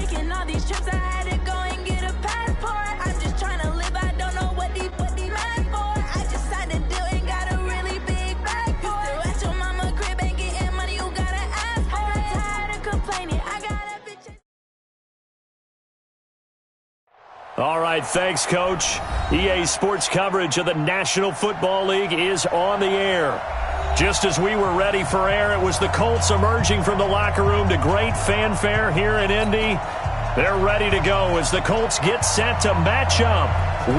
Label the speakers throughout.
Speaker 1: Making all these trips, I had to go and get a passport. I'm just trying to live, I don't know what these mad for. I just signed a deal and got a really big bag for it. Still at your mama crib, ain't getting money, you gotta ask for it. I got tired of complaining, I got a bitch.
Speaker 2: All right, thanks, Coach. EA Sports coverage of the National Football League is on the air. Just as we were ready for air, it was the Colts emerging from the locker room to great fanfare here in Indy. They're ready to go as the Colts get set to match up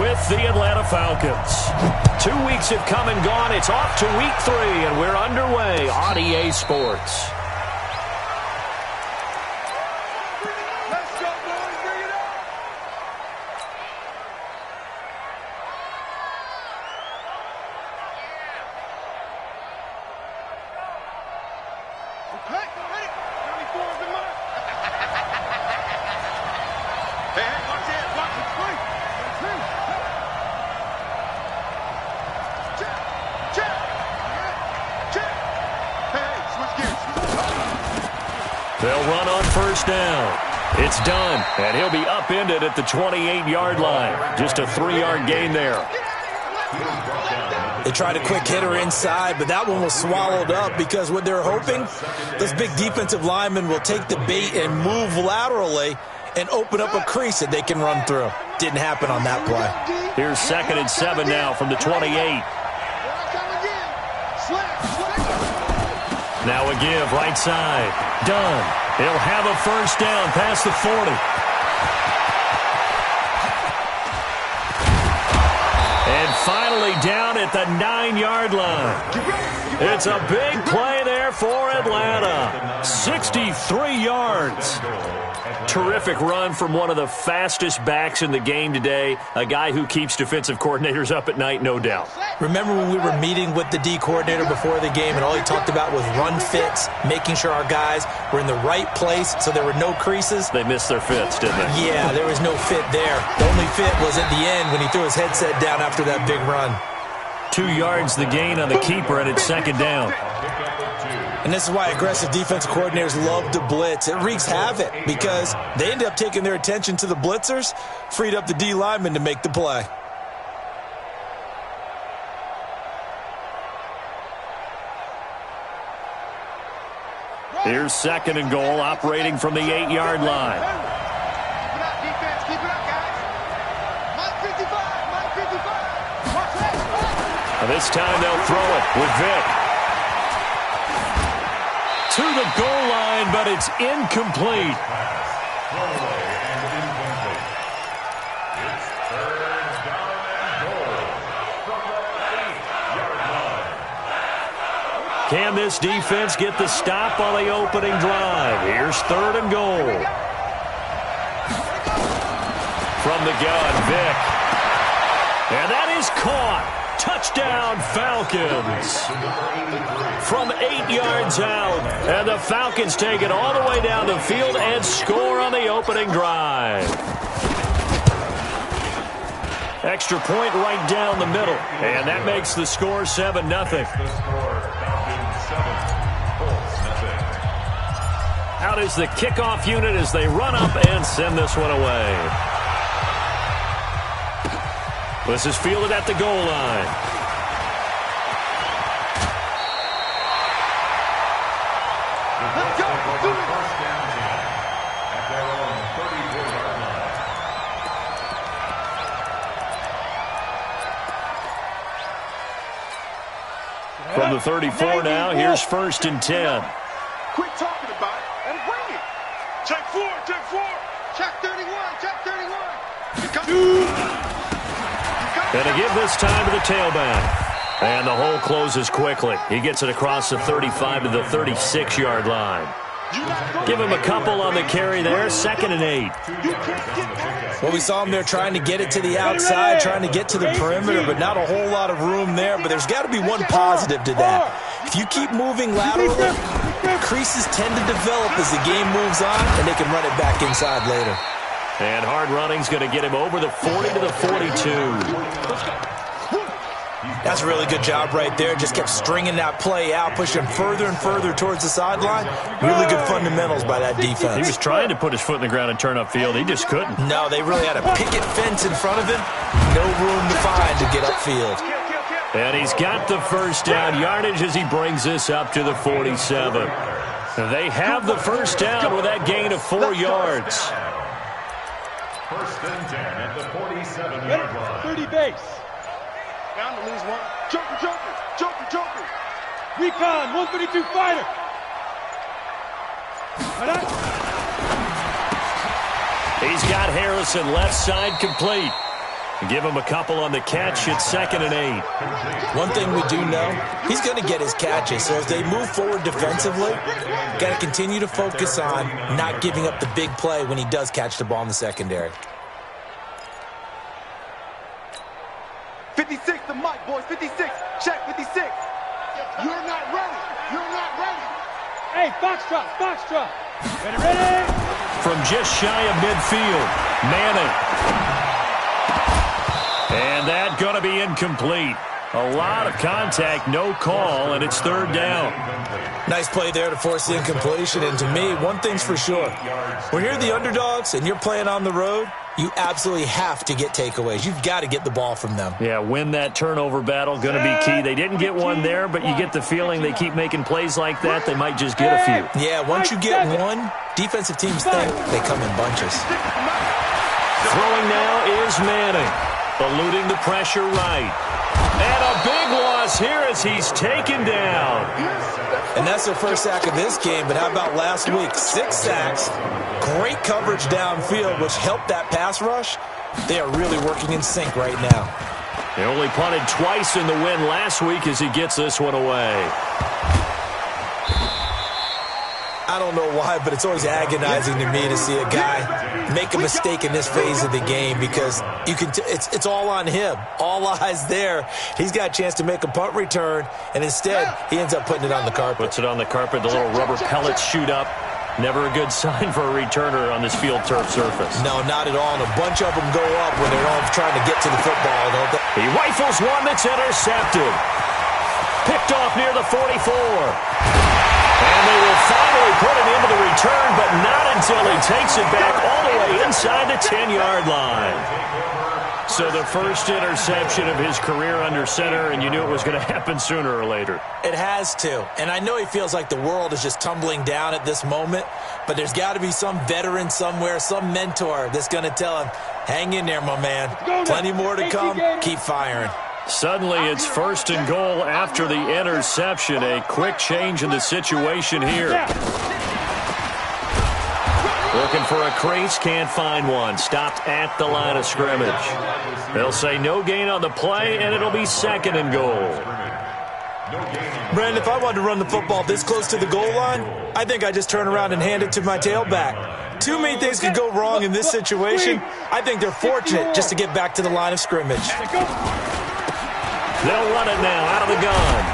Speaker 2: with the Atlanta Falcons. 2 weeks have come and gone. It's off to week 3, and we're underway on EA Sports. They'll run on first down. It's done, and he'll be upended at the 28-yard line. Just a 3-yard gain there.
Speaker 3: They tried a quick hitter inside, but that one was swallowed up because what they're hoping, this big defensive lineman will take the bait and move laterally and open up a crease that they can run through. Didn't happen on that play.
Speaker 2: Here's 2nd and 7 now from the 28. Now a give, right side. Done. He'll have a first down past the 40. And finally down at the 9-yard line. It's a big play there for Atlanta. 63 yards. Terrific run from one of the fastest backs in the game today. A guy who keeps defensive coordinators up at night, no doubt.
Speaker 3: Remember when we were meeting with the D coordinator before the game and all he talked about was run fits, making sure our guys were in the right place so there were no creases?
Speaker 2: They missed their fits, didn't they?
Speaker 3: Yeah, there was no fit there. The only fit was at the end when he threw his headset down after that big run.
Speaker 2: 2 yards the gain on the keeper, and it's 2nd down.
Speaker 3: And this is why aggressive defensive coordinators love to blitz. It wreaks havoc because they end up taking their attention to the blitzers, freed up the D lineman to make the play.
Speaker 2: Here's 2nd and goal, operating from the 8-yard line. This time they'll throw it with Vick. To the goal line, but it's incomplete. Can this defense get the stop on the opening drive? Here's 3rd and goal. From the gun, Vick. And that is caught. Touchdown, Falcons. From 8 yards out. And the Falcons take it all the way down the field and score on the opening drive. Extra point right down the middle. And that makes the score 7-0. Out is the kickoff unit as they run up and send this one away. This is fielded at the goal line.
Speaker 4: Let's go. Do it. First down at their own 34-yard line.
Speaker 2: From the 34 now, here's 1st and 10.
Speaker 4: Quit talking about it and bring it. Check 4, check 4. Check 31, check 31.
Speaker 2: And a give this time to the tailback. And the hole closes quickly. He gets it across the 35 to the 36-yard line. Give him a couple on the carry there. 2nd and 8.
Speaker 3: Well, we saw him there trying to get it to the outside, trying to get to the perimeter, but not a whole lot of room there. But there's got to be one positive to that. If you keep moving laterally, creases tend to develop as the game moves on, and they can run it back inside later.
Speaker 2: And hard running's going to get him over the 40 to the 42.
Speaker 3: That's a really good job right there. Just kept stringing that play out, pushing him further and further towards the sideline. Really good fundamentals by that defense.
Speaker 2: He was trying to put his foot in the ground and turn upfield. He just couldn't.
Speaker 3: No, they really had a picket fence in front of him. No room to find to get upfield.
Speaker 2: And he's got the first down yardage as he brings this up to the 47. They have the first down with that gain of 4 yards.
Speaker 5: First and 10 at the 47-yard line.
Speaker 4: 30 base. Down to lose one. Joker, Joker, Joker, Joker.
Speaker 6: Recon, 132 fighter.
Speaker 2: He's got Harrison left side complete. Give him a couple on the catch. It's 2nd and 8.
Speaker 3: One thing we do know, he's going to get his catches. So as they move forward defensively, got to continue to focus on not giving up the big play when he does catch the ball in the secondary.
Speaker 4: 56, the mic, boys. 56. Check 56. You're not ready. You're not ready.
Speaker 6: Hey, Foxtrot, Foxtrot. Ready, ready.
Speaker 2: From just shy of midfield, Manning. And that going to be incomplete. A lot of contact, no call, and it's 3rd down.
Speaker 3: Nice play there to force the incompletion. And to me, one thing's for sure. When you're the underdogs and you're playing on the road, you absolutely have to get takeaways. You've got to get the ball from them.
Speaker 2: Yeah, win that turnover battle, going to be key. They didn't get one there, but you get the feeling they keep making plays like that, they might just get a few.
Speaker 3: Yeah, once you get one, defensive teams think they come in bunches.
Speaker 2: Throwing now is Manning. Eluding the pressure right. And a big loss here as he's taken down.
Speaker 3: And that's their first sack of this game, but how about last week? 6 sacks, great coverage downfield, which helped that pass rush. They are really working in sync right now.
Speaker 2: They only punted twice in the win last week as he gets this one away.
Speaker 3: I don't know why, but it's always agonizing to me to see a guy make a mistake in this phase of the game because you can. It's all on him. All eyes there. He's got a chance to make a punt return, and instead he ends up putting it on the carpet.
Speaker 2: Puts it on the carpet. The little rubber pellets shoot up. Never a good sign for a returner on this field turf surface.
Speaker 3: No, not at all. And a bunch of them go up when they're all trying to get to the football, don't they?
Speaker 2: He rifles one that's intercepted. Picked off near the 44. And they will finally put it into the return, but not until he takes it back all the way inside the 10-yard line. So the first interception of his career under center, and you knew it was going to happen sooner or later.
Speaker 3: It has to. And I know he feels like the world is just tumbling down at this moment, but there's got to be some veteran somewhere, some mentor that's going to tell him, hang in there, my man. Plenty more to come. Keep firing.
Speaker 2: Suddenly, it's 1st and goal after the interception. A quick change in the situation here. Looking for a crease, can't find one. Stopped at the line of scrimmage. They'll say no gain on the play, and it'll be 2nd and goal.
Speaker 3: Brandon, if I wanted to run the football this close to the goal line, I think I'd just turn around and hand it to my tailback. Too many things could go wrong in this situation. I think they're fortunate just to get back to the line of scrimmage.
Speaker 2: They'll run it now out of the gun.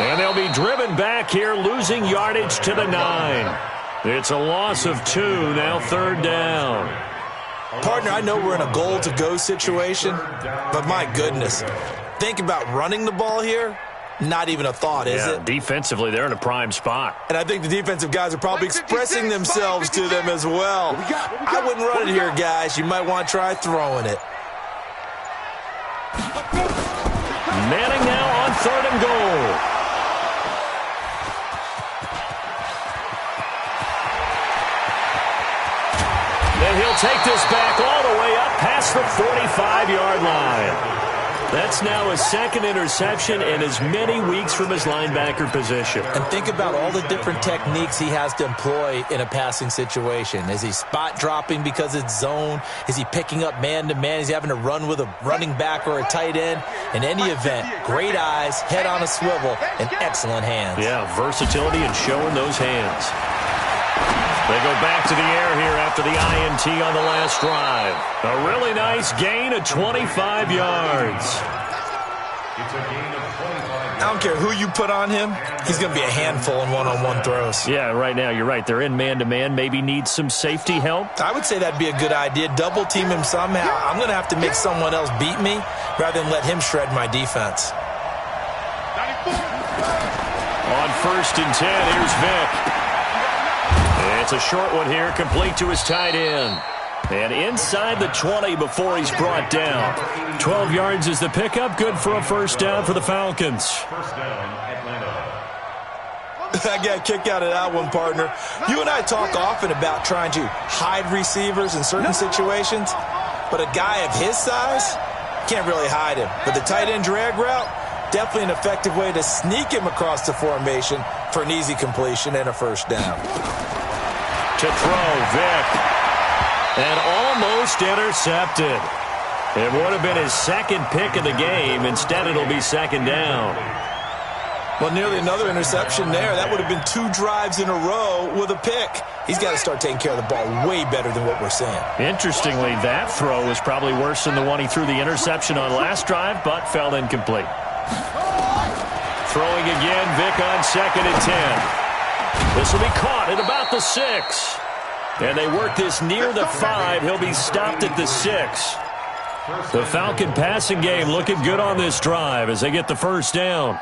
Speaker 2: And they'll be driven back here, losing yardage to the 9. It's a loss of 2, now 3rd down.
Speaker 3: Partner, I know we're in a goal-to-go situation, but my goodness, think about running the ball here. Not even a thought, is it?
Speaker 2: Defensively, they're in a prime spot.
Speaker 3: And I think the defensive guys are probably expressing themselves to them as well. I wouldn't run it here, guys. You might want to try throwing it.
Speaker 2: Manning now on 3rd and goal. And he'll take this back all the way up past the 45-yard line. That's now his 2nd interception in as many weeks from his linebacker position.
Speaker 3: And think about all the different techniques he has to employ in a passing situation. Is he spot dropping because it's zone? Is he picking up man-to-man? Is he having to run with a running back or a tight end? In any event, great eyes, head on a swivel, and excellent hands.
Speaker 2: Yeah, versatility and showing those hands. They go back to the air here after the INT on the last drive. A really nice gain of 25 yards.
Speaker 5: It's a gain of 25.
Speaker 3: I don't care who you put on him. He's going to be a handful in one-on-one throws.
Speaker 2: Yeah, right now, you're right. They're in man-to-man. Maybe need some safety help.
Speaker 3: I would say that'd be a good idea. Double team him somehow. I'm going to have to make someone else beat me rather than let him shred my defense.
Speaker 4: 94.
Speaker 2: On 1st and 10, here's Vic. It's a short one here, complete to his tight end. And inside the 20 before he's brought down. 12 yards is the pickup. Good for a first down for the Falcons.
Speaker 5: First down, Atlanta.
Speaker 3: I got a kick out of that one, partner. You and I talk often about trying to hide receivers in certain situations, but a guy of his size can't really hide him. But the tight end drag route, definitely an effective way to sneak him across the formation for an easy completion and a first down.
Speaker 2: To throw, Vic. And almost intercepted. It would have been his second pick of the game. Instead, it'll be second down.
Speaker 3: Well, nearly another interception there. That would have been 2 drives in a row with a pick. He's got to start taking care of the ball way better than what we're seeing.
Speaker 2: Interestingly, that throw was probably worse than the one he threw the interception on last drive, but fell incomplete. Throwing again, Vic on 2nd and 10. This will be caught at about the 6. And they work this near the 5. He'll be stopped at the 6. The Falcon passing game looking good on this drive as they get the first down.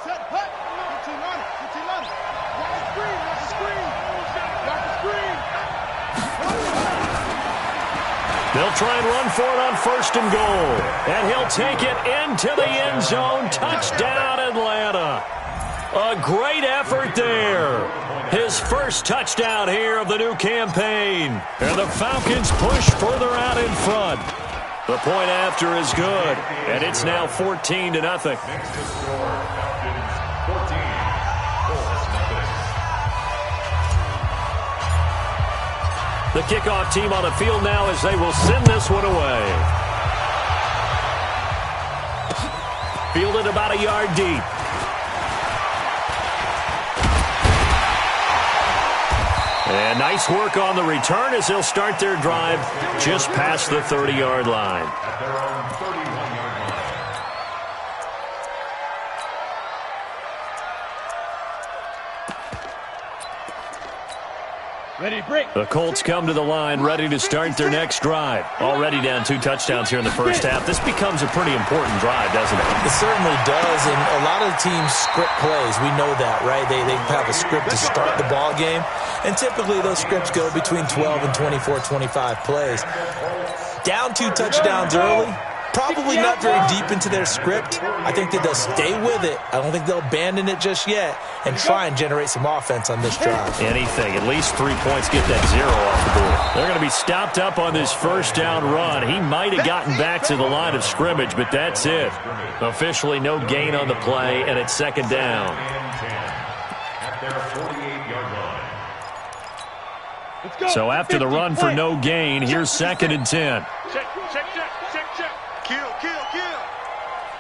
Speaker 4: Set, hut. 15 on it. 15 on it. Watch the screen. Watch the screen. Watch the screen.
Speaker 2: They'll try and run for it on 1st and goal. And he'll take it into the end zone. Touchdown, Atlanta. A great effort there. His first touchdown here of the new campaign. And the Falcons push further out in front. The point after is good. And it's now 14-0.
Speaker 5: Next to score, Falcons 14.
Speaker 2: The kickoff team on the field now as they will send this one away. Fielded about a yard deep. And nice work on the return as they'll start their drive just past the 30-yard line.
Speaker 5: At their own 31-yard line.
Speaker 6: Ready to break.
Speaker 2: The Colts come to the line ready to start their next drive. Already down 2 touchdowns here in the first half. This becomes a pretty important drive, doesn't it?
Speaker 3: It certainly does, and a lot of the teams script plays. We know that, right? They have a script to start the ball game, and typically those scripts go between 12 and 24, 25 plays. Down 2 touchdowns early, probably not very deep into their script. I think that they'll stay with it. I don't think they'll abandon it just yet and try and generate some offense on this drive.
Speaker 2: Anything. At least 3 points, get that 0 off the board. They're going to be stopped up on this first down run. He might have gotten back to the line of scrimmage, but that's it. Officially no gain on the play, and it's second down.
Speaker 5: At their 48-yard line.
Speaker 6: Let's go.
Speaker 2: So after the run for no gain, here's 2nd and 10.
Speaker 4: Check, check, check, check, check. Kill, kill, kill.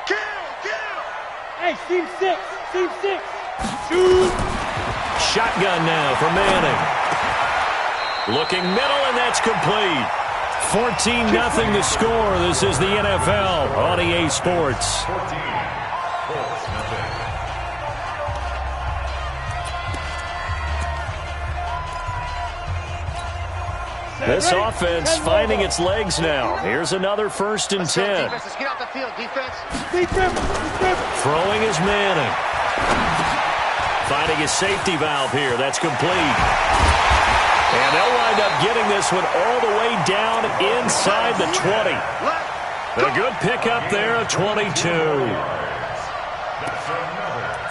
Speaker 4: Kill, kill.
Speaker 6: Hey, seam 6. Seam 6. Shoot.
Speaker 2: Shotgun now for Manning. Looking middle, and that's complete. 14-0 the score. This is the NFL on EA Sports.
Speaker 5: 14. Colts, nothing.
Speaker 2: This offense finding its legs now. Here's another 1st and 10.
Speaker 4: Defense, get off the field, defense.
Speaker 2: Throwing is Manning. Finding his safety valve here. That's complete. And they'll wind up getting this one all the way down inside the 20. A good pickup there, a 22.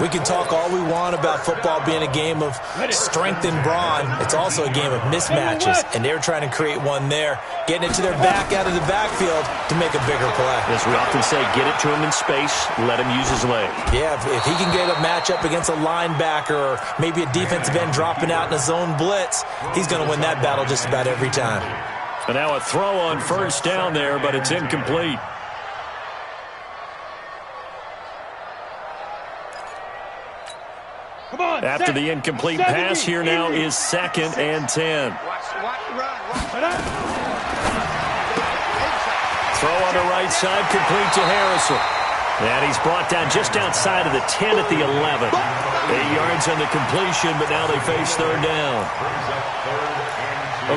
Speaker 3: We can talk all we want about football being a game of strength and brawn. It's also a game of mismatches, and they're trying to create one there, getting it to their back out of the backfield to make a bigger play.
Speaker 2: As we often say, get it to him in space, let him use his leg.
Speaker 3: Yeah, if he can get a matchup against a linebacker or maybe a defensive end dropping out in a zone blitz, he's going to win that battle just about every time.
Speaker 2: And now a throw on first down there, but it's incomplete.
Speaker 6: Come on.
Speaker 2: After the incomplete pass, here now is 2nd and 10. Throw on the right side, complete to Harrison. And he's brought down just outside of the 10 at the 11. 8 yards on the completion, but now they face 3rd down.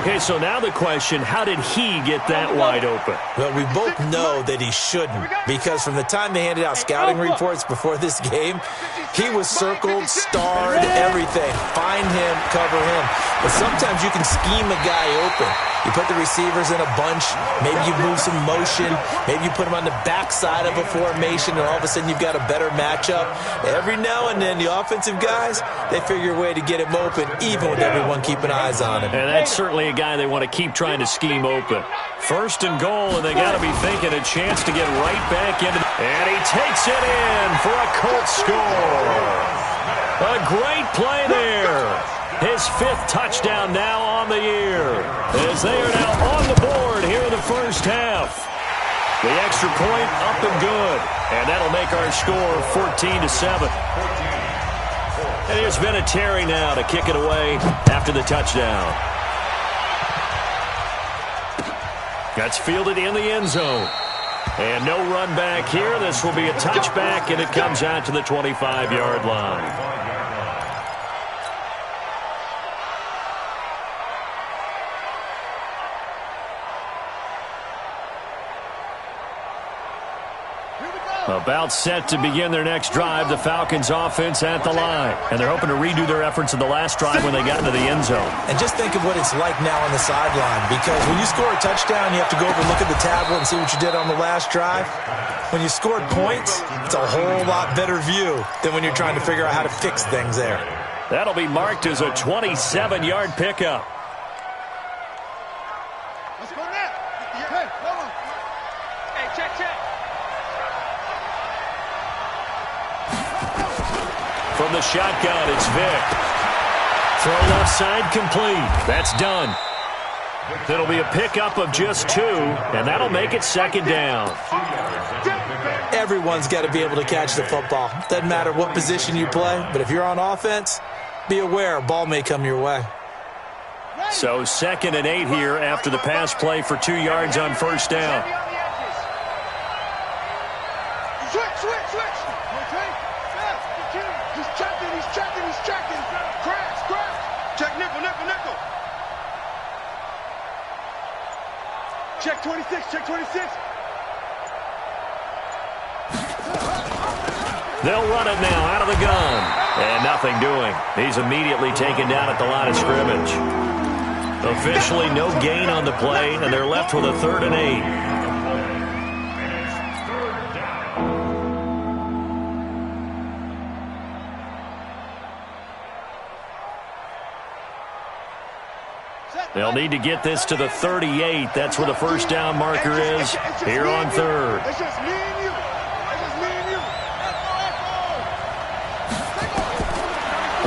Speaker 2: Okay, so now the question, how did he get that wide open?
Speaker 3: Well, we both know that he shouldn't, because from the time they handed out scouting reports before this game, he was circled, starred, everything. Find him, cover him. But sometimes you can scheme a guy open. You put the receivers in a bunch. Maybe you move some motion. Maybe you put them on the backside of a formation, and all of a sudden you've got a better matchup. Every now and then, the offensive guys, they figure a way to get him open, even with everyone keeping eyes on him.
Speaker 2: And that's certainly a guy they want to keep trying to scheme open. 1st and goal, and they got to be thinking a chance to get right back into the... And he takes it in for a Colts score. A great play there. His 5th touchdown now on the year, as they are now on the board here in the first half. The extra point up and good, and that'll make our score 14-7. And here's Vinatieri now to kick it away after the touchdown. That's fielded in the end zone. And no run back here. This will be a touchback, and it comes out to the 25-yard line. About set to begin their next drive, the Falcons offense at the line. And they're hoping to redo their efforts in the last drive when they got into the end zone.
Speaker 3: And just think of what it's like now on the sideline, because when you score a touchdown, you have to go over and look at the tablet and see what you did on the last drive. When you scored points, it's a whole lot better view than when you're trying to figure out how to fix things there.
Speaker 2: That'll be marked as a 27-yard pickup.
Speaker 4: Let's go now. Hey, come on. Hey, check.
Speaker 2: From the shotgun, it's Vic. Throw left side complete. That's done. It'll be a pickup of just 2, and that'll make it 2nd down.
Speaker 3: Everyone's got to be able to catch the football. Doesn't matter what position you play, but if you're on offense, be aware a ball may come your way.
Speaker 2: So 2nd and 8 here after the pass play for 2 yards on 1st down.
Speaker 4: Switch. He's checking. Crash. Check nickel. Check 26.
Speaker 2: They'll run it now out of the gun. And nothing doing. He's immediately taken down at the line of scrimmage. Officially no gain on the play, and they're left with a 3rd and 8. They'll need to get this to the 38. That's where the first down marker is here on 3rd.
Speaker 4: It's just me and you.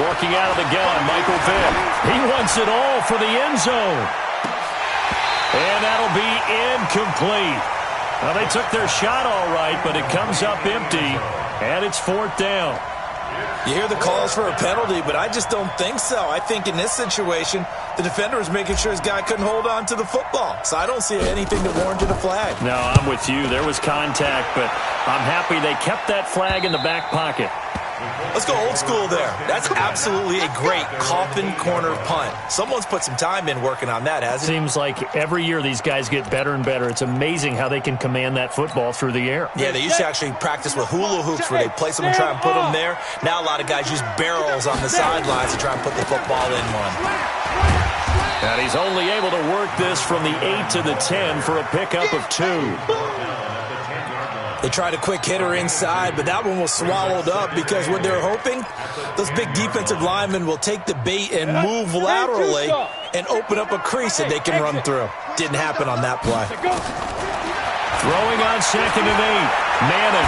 Speaker 2: Working out of the gun, Michael Vick. He wants it all for the end zone. And that'll be incomplete. Well, they took their shot all right, but it comes up empty, and it's 4th down.
Speaker 3: You hear the calls for a penalty, but I just don't think so. I think in this situation, the defender was making sure his guy couldn't hold on to the football. So I don't see anything that warranted a flag.
Speaker 2: No, I'm with you. There was contact, but I'm happy they kept that flag in the back pocket.
Speaker 3: Let's go old school there. That's absolutely a great coffin corner punt. Someone's put some time in working on that, hasn't it?
Speaker 2: Seems like every year these guys get better and better. It's amazing how they can command that football through the air.
Speaker 3: Yeah, they used to actually practice with hula hoops where they place them and try and put them there. Now a lot of guys use barrels on the sidelines to try and put the football in one.
Speaker 2: And he's only able to work this from the 8 to the 10 for a pickup of 2.
Speaker 3: They tried a quick hitter inside, but that one was swallowed up because what they're hoping, those big defensive linemen will take the bait and move laterally and open up a crease that they can run through. Didn't happen on that play.
Speaker 2: Throwing on 2nd and 8. Manning.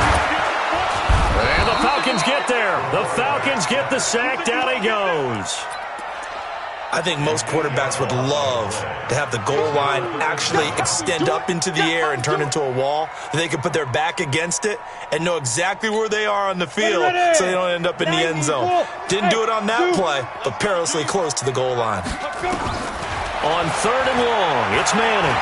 Speaker 2: And the Falcons get there. The Falcons get the sack. Down he goes.
Speaker 3: I think most quarterbacks would love to have the goal line actually extend up into the air and turn into a wall. They can put their back against it and know exactly where they are on the field so they don't end up in the end zone. Didn't do it on that play, but perilously close to the goal line.
Speaker 2: On 3rd and long, it's Manning.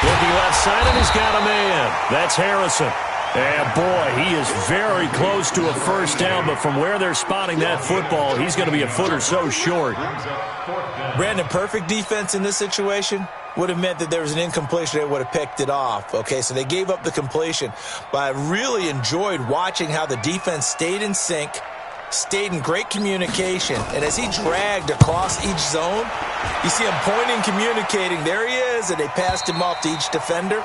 Speaker 2: Looking left side, and he's got a man. That's Harrison. And, boy, he is very close to a first down, but from where they're spotting that football, he's going to be a foot or so short.
Speaker 3: Brandon, perfect defense in this situation would have meant that there was an incompletion. They would have picked it off. Okay, so they gave up the completion. But I really enjoyed watching how the defense stayed in sync, stayed in great communication, and as he dragged across each zone, you see him pointing, communicating. There he is, and they passed him off to each defender.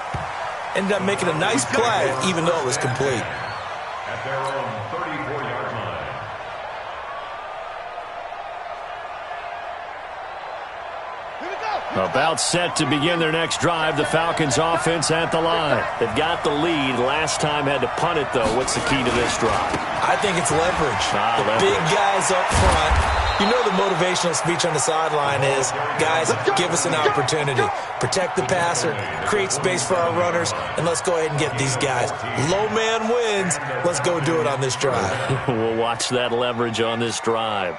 Speaker 3: Ended up making a nice play, even though it was complete.
Speaker 5: At their own 34-yard line.
Speaker 2: About set to begin their next drive. The Falcons offense at the line. They've got the lead. Last time had to punt it, though. What's the key to this drive?
Speaker 3: I think it's leverage.
Speaker 2: Leverage.
Speaker 3: Big guys up front. You know the motivational speech on the sideline is, guys, give us an opportunity. Protect the passer, create space for our runners, and let's go ahead and get these guys. Low man wins. Let's go do it on this drive.
Speaker 2: We'll watch that leverage on this drive.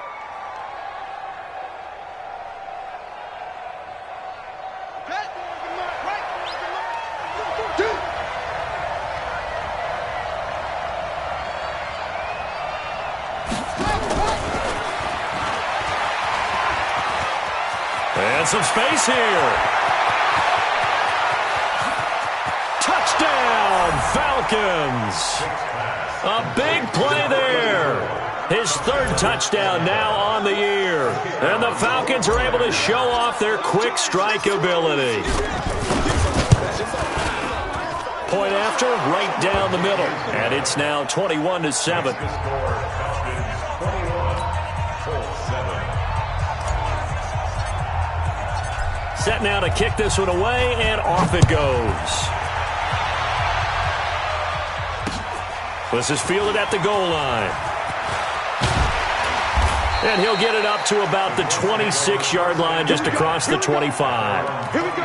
Speaker 2: And some space here. Touchdown, Falcons. A big play there. His 3rd touchdown now on the year. And the Falcons are able to show off their quick strike ability. Point after, right down the middle. And it's now 21-7. Set now to kick this one away, and off it goes. This is fielded at the goal line. And he'll get it up to about the 26-yard line, just across the 25.
Speaker 4: Here we go.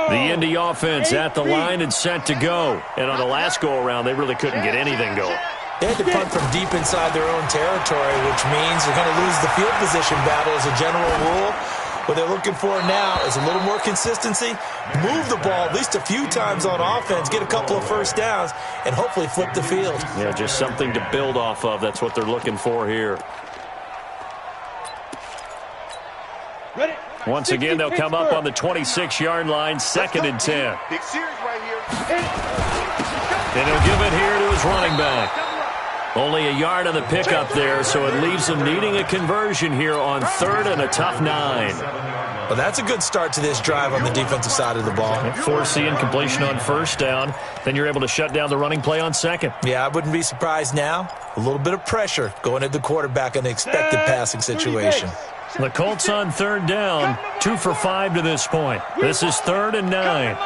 Speaker 2: The Indy offense at the line and set to go. And on the last go-around, they really couldn't get anything going.
Speaker 3: They had to punt from deep inside their own territory, which means they're going to lose the field position battle as a general rule. What they're looking for now is a little more consistency, move the ball at least a few times on offense, get a couple of first downs, and hopefully flip the field.
Speaker 2: Yeah, just something to build off of. That's what they're looking for here.
Speaker 6: Ready?
Speaker 2: Once again, they'll come up on the 26-yard line, 2nd and 10.
Speaker 4: Big series right here.
Speaker 2: And he'll give it here to his running back. Only a yard on the pickup there, so it leaves them needing a conversion here on 3rd and a tough 9.
Speaker 3: Well, that's a good start to this drive on the defensive side of the ball.
Speaker 2: Force the incompletion on 1st down. Then you're able to shut down the running play on 2nd.
Speaker 3: Yeah, I wouldn't be surprised now. A little bit of pressure going at the quarterback in the expected passing situation.
Speaker 2: The Colts on 3rd down, 2 for 5 to this point. This is 3rd and 9.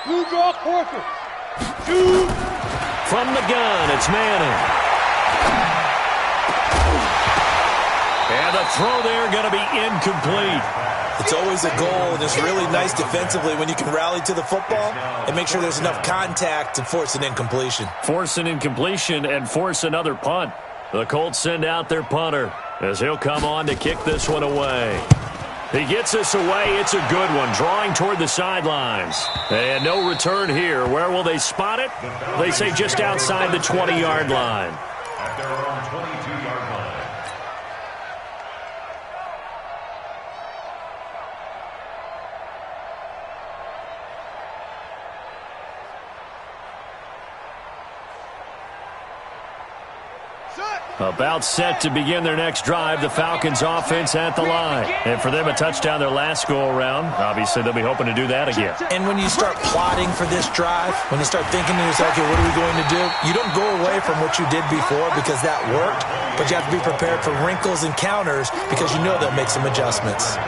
Speaker 6: Blue draw quarter.
Speaker 2: From the gun, it's Manning. And the throw there going to be incomplete.
Speaker 3: It's always a goal, and it's really nice defensively when you can rally to the football and make sure there's enough contact to force an incompletion.
Speaker 2: Force an incompletion and force another punt. The Colts send out their punter as he'll come on to kick this one away. He gets this away. It's a good one, drawing toward the sidelines. And no return here. Where will they spot it? They say just outside the 20-yard line.
Speaker 5: At their own 22-yard line.
Speaker 4: Set.
Speaker 2: About set to begin their next drive, the Falcons offense at the line. And for them, a touchdown their last go-around. Obviously, they'll be hoping to do that again.
Speaker 3: And when you start plotting for this drive, when you start thinking to yourself, okay, what are we going to do? You don't go away from what you did before because that worked, but you have to be prepared for wrinkles and counters because you know they'll make some adjustments.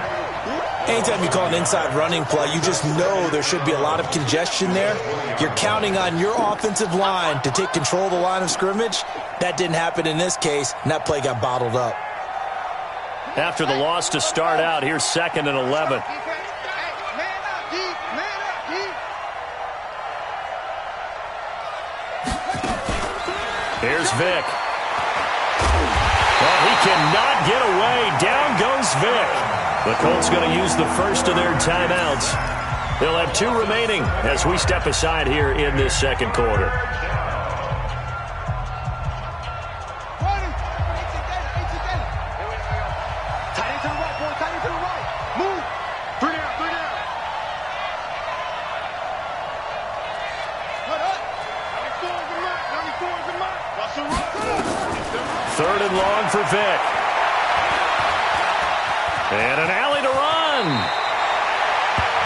Speaker 3: Anytime you call an inside running play, you just know there should be a lot of congestion there. You're counting on your offensive line to take control of the line of scrimmage. That didn't happen in this case, and that play got bottled up.
Speaker 2: After the loss to start out, here's 2nd and 11. Here's Vic. Well, he cannot get away. Down goes Vic. The Colts going to use the first of their timeouts. They'll have 2 remaining as we step aside here in this second quarter. Third and long for Vic. And an alley to run.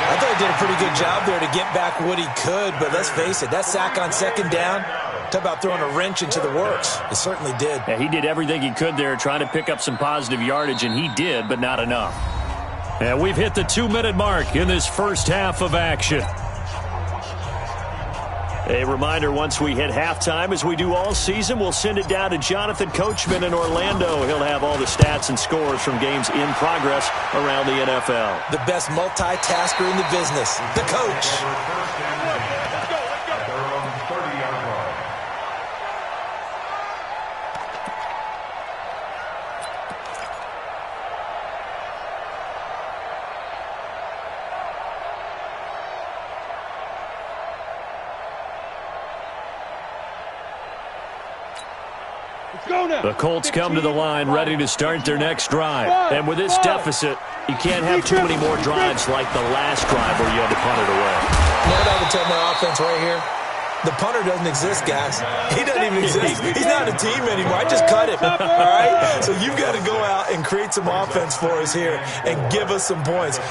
Speaker 3: I thought he did a pretty good job there to get back what he could, but let's face it, that sack on 2nd down, talk about throwing a wrench into the works. It certainly did.
Speaker 2: Yeah, he did everything he could there trying to pick up some positive yardage, and he did, but not enough. And we've hit the 2-minute mark in this first half of action. A reminder, once we hit halftime, as we do all season, we'll send it down to Jonathan Coachman in Orlando. He'll have all the stats and scores from games in progress around the NFL.
Speaker 3: The best multitasker in the business, the coach.
Speaker 2: The Colts come to the line ready to start their next drive. And with this deficit, you can't have too many more drives like the last drive where you had to punt it away.
Speaker 3: You know what I would tell my offense right here? The punter doesn't exist, guys. He doesn't even exist. He's not a team anymore. I just cut him, all right? So you've got to go out and create some offense for us here and give us some points.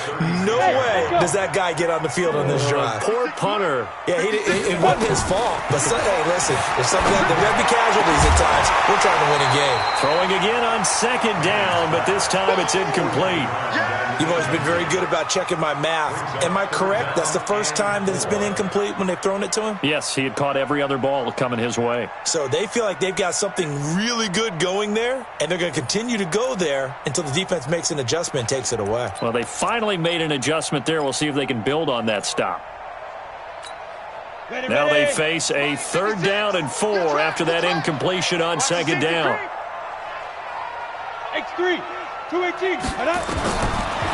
Speaker 3: No way does that guy get on the field on this drive.
Speaker 2: Poor punter.
Speaker 3: Yeah, it wasn't his fault. But, hey, listen, there's something there got to be casualties at times. We're trying to win a game.
Speaker 2: Throwing again on 2nd down, but this time it's incomplete.
Speaker 3: You've always been very good about checking my math. Am I correct? That's the first time that it's been incomplete when they've thrown it to him?
Speaker 2: Yes, he had caught every other ball coming his way.
Speaker 3: So they feel like they've got something really good going there, and they're going to continue to go there until the defense makes an adjustment and takes it away.
Speaker 2: Well, they finally made an adjustment there. We'll see if they can build on that stop. Now they face a 3rd down and 4 after that incompletion on 2nd down.
Speaker 6: X3, 218.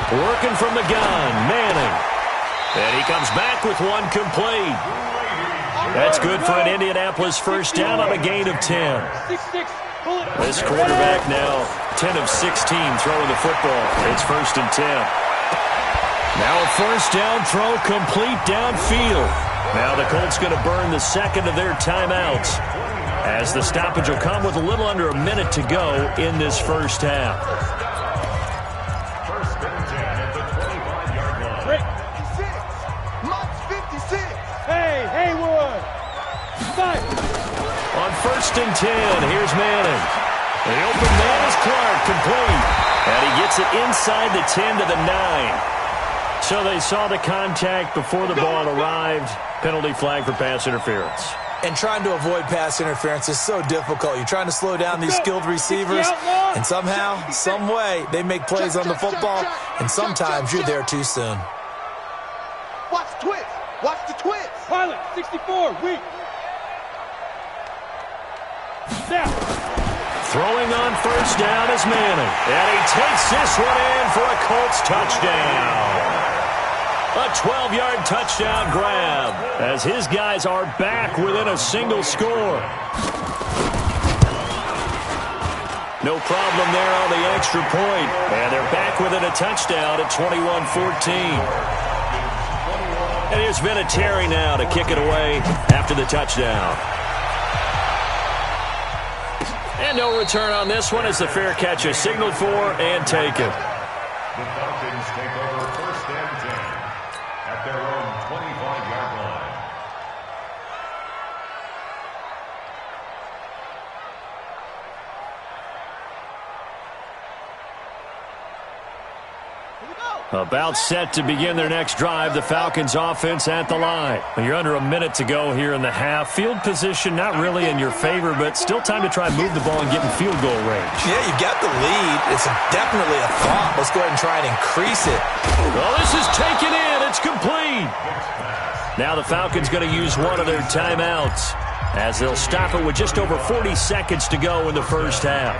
Speaker 2: Working from the gun, Manning. And he comes back with one complete. That's good for an Indianapolis first down on a gain of 10. This quarterback now 10 of 16 throwing the football. It's 1st and 10. Now a first down throw complete downfield. Now the Colts going to burn the 2nd of their timeouts as the stoppage will come with a little under a minute to go in this first half. On 1st and 10, here's Manning. The open man is Clark, complete. And he gets it inside the 10 to the 9. So they saw the contact before the ball arrived. Penalty flag for pass interference.
Speaker 3: And trying to avoid pass interference is so difficult. You're trying to slow down these skilled receivers, and somehow, some way, they make plays on the football, and sometimes you're there too soon.
Speaker 4: Watch the twist. Watch the twist.
Speaker 6: Pilot, 64, weak. Now.
Speaker 2: Throwing on first down is Manning. And he takes this one in for a Colts touchdown. A 12-yard touchdown grab as his guys are back within a single score. No problem there on the extra point. And they're back within a touchdown at 21-14. And here's Vinatieri now to kick it away after the touchdown. And no return on this one as the fair catch is signaled for and taken.
Speaker 5: The Falcons take over 1st and 10 at their own 25-yard line.
Speaker 2: About set to begin their next drive, the Falcons offense at the line. You're under a minute to go here in the half. Field position not really in your favor, but still time to try and move the ball and get in field goal range.
Speaker 3: Yeah, you've got the lead. It's definitely a thought. Let's go ahead and try and increase it.
Speaker 2: Well, this is taken in. It's complete. Now the Falcons going to use one of their timeouts as they'll stop it with just over 40 seconds to go in the first half.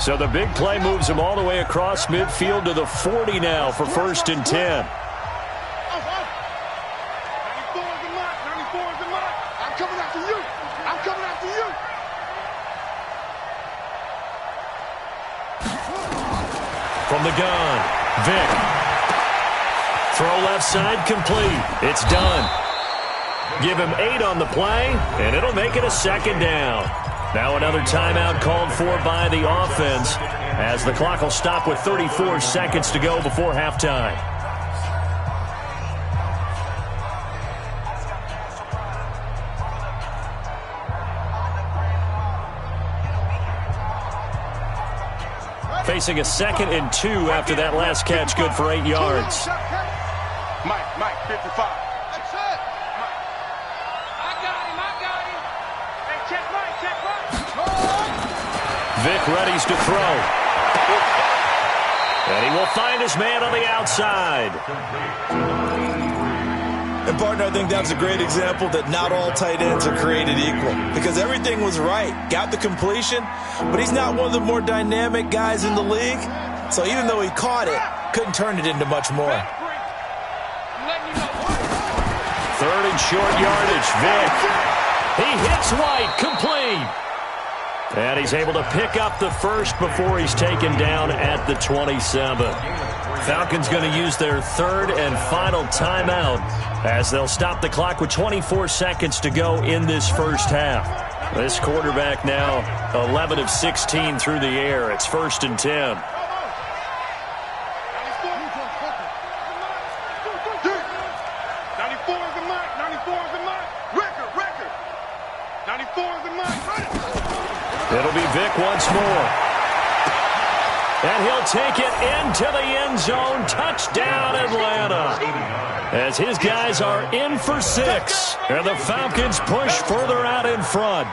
Speaker 2: So the big play moves him all the way across midfield to the 40 now for 1st and 10.
Speaker 4: 94 is the mark. 94 is the mark. I'm coming after you. I'm coming after you.
Speaker 2: From the gun, Vic. Throw left side complete. It's done. Give him 8 on the play, and it'll make it a 2nd down. Now another timeout called for by the offense as the clock will stop with 34 seconds to go before halftime. Facing a 2nd and 2 after that last catch, good for 8 yards.
Speaker 4: Mike, 55. That's it. I got him. Hey, check Mike.
Speaker 2: Vic readies to throw. And he will find his man on the outside.
Speaker 3: And, partner, I think that was a great example that not all tight ends are created equal because everything was right. Got the completion, but he's not one of the more dynamic guys in the league. So even though he caught it, couldn't turn it into much more.
Speaker 2: 3rd and short yardage. Vic. He hits White. Complete. And he's able to pick up the first before he's taken down at the 27. Falcons going to use their 3rd and final timeout as they'll stop the clock with 24 seconds to go in this first half. This quarterback now 11 of 16 through the air. It's 1st and 10.
Speaker 4: 94 is the mark. 94 is the mark. Record. 94 is the mark.
Speaker 2: It'll be Vic once more. And he'll take it into the end zone. Touchdown, Atlanta. As his guys are in for 6. And the Falcons push further out in front.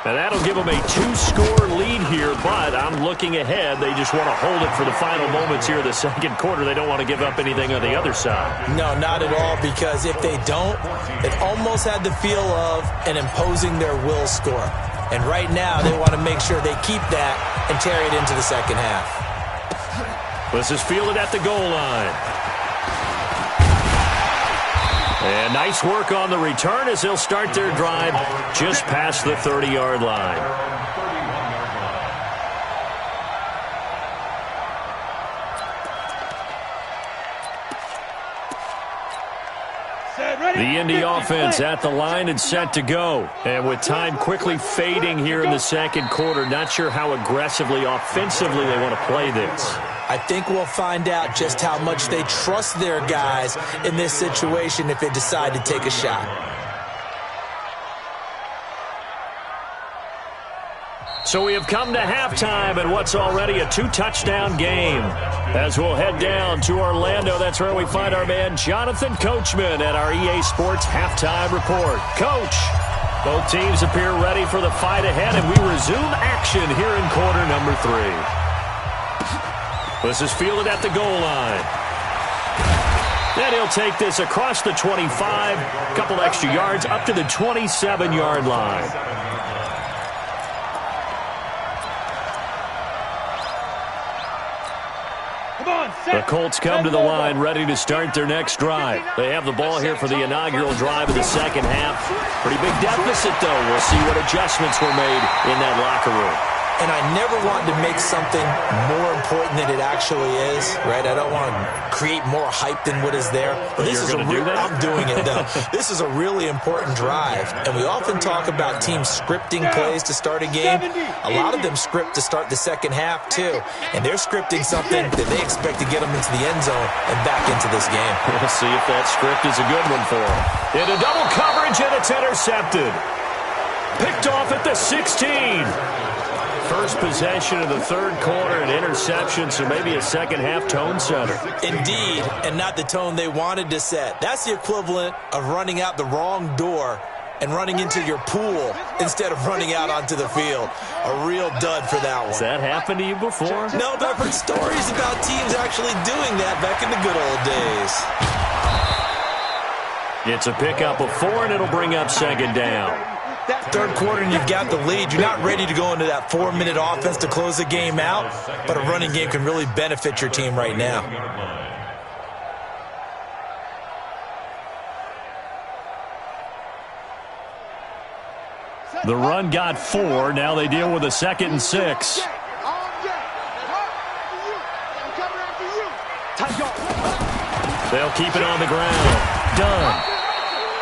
Speaker 2: And that'll give them a 2-score lead here, but I'm looking ahead. They just want to hold it for the final moments here of the 2nd quarter. They don't want to give up anything on the other side.
Speaker 3: No, not at all, because if they don't, it almost had the feel of an imposing their will score. And right now, they want to make sure they keep that and carry it into the 2nd half.
Speaker 2: This is fielded at the goal line. And nice work on the return as they'll start their drive just past the 30-yard line. The Indy offense at the line and set to go. And with time quickly fading here in the 2nd quarter, not sure how aggressively, offensively they want to play this.
Speaker 3: I think we'll find out just how much they trust their guys in this situation if they decide to take a shot.
Speaker 2: So we have come to halftime in what's already a 2-touchdown game. As we'll head down to Orlando, that's where we find our man Jonathan Coachman at our EA Sports Halftime Report. Coach, both teams appear ready for the fight ahead, and we resume action here in quarter number 3. This is fielded at the goal line. Then he'll take this across the 25, a couple extra yards up to the 27-yard line. The Colts come to the line ready to start their next drive. They have the ball here for the inaugural drive of the 2nd half. Pretty big deficit, though. We'll see what adjustments were made in that locker room.
Speaker 3: And I never want to make something more important than it actually is, right? I don't want to create more hype than what is there. But this is I'm doing it, though. This is a really important drive, and we often talk about teams scripting plays to start a game. A lot of them script to start the second half, too, and they're scripting something that they expect to get them into the end zone and back into this game.
Speaker 2: We'll see if that script is a good one for them. Into double coverage, and it's intercepted. Picked off at the 16. First possession of the third quarter, an interception, so maybe a second-half tone setter.
Speaker 3: Indeed, and not the tone they wanted to set. That's the equivalent of running out the wrong door and running into your pool instead of running out onto the field. A real dud for that one.
Speaker 2: Has that happened to you before?
Speaker 3: No, but I've heard stories about teams actually doing that back in the good old days.
Speaker 2: It's a pickup of 4, and it'll bring up second down.
Speaker 3: Third quarter and you've got the lead. You're not ready to go into that 4-minute offense to close the game out, but a running game can really benefit your team right now.
Speaker 2: The run got 4. Now they deal with a 2nd and 6. They'll keep it on the ground. Done.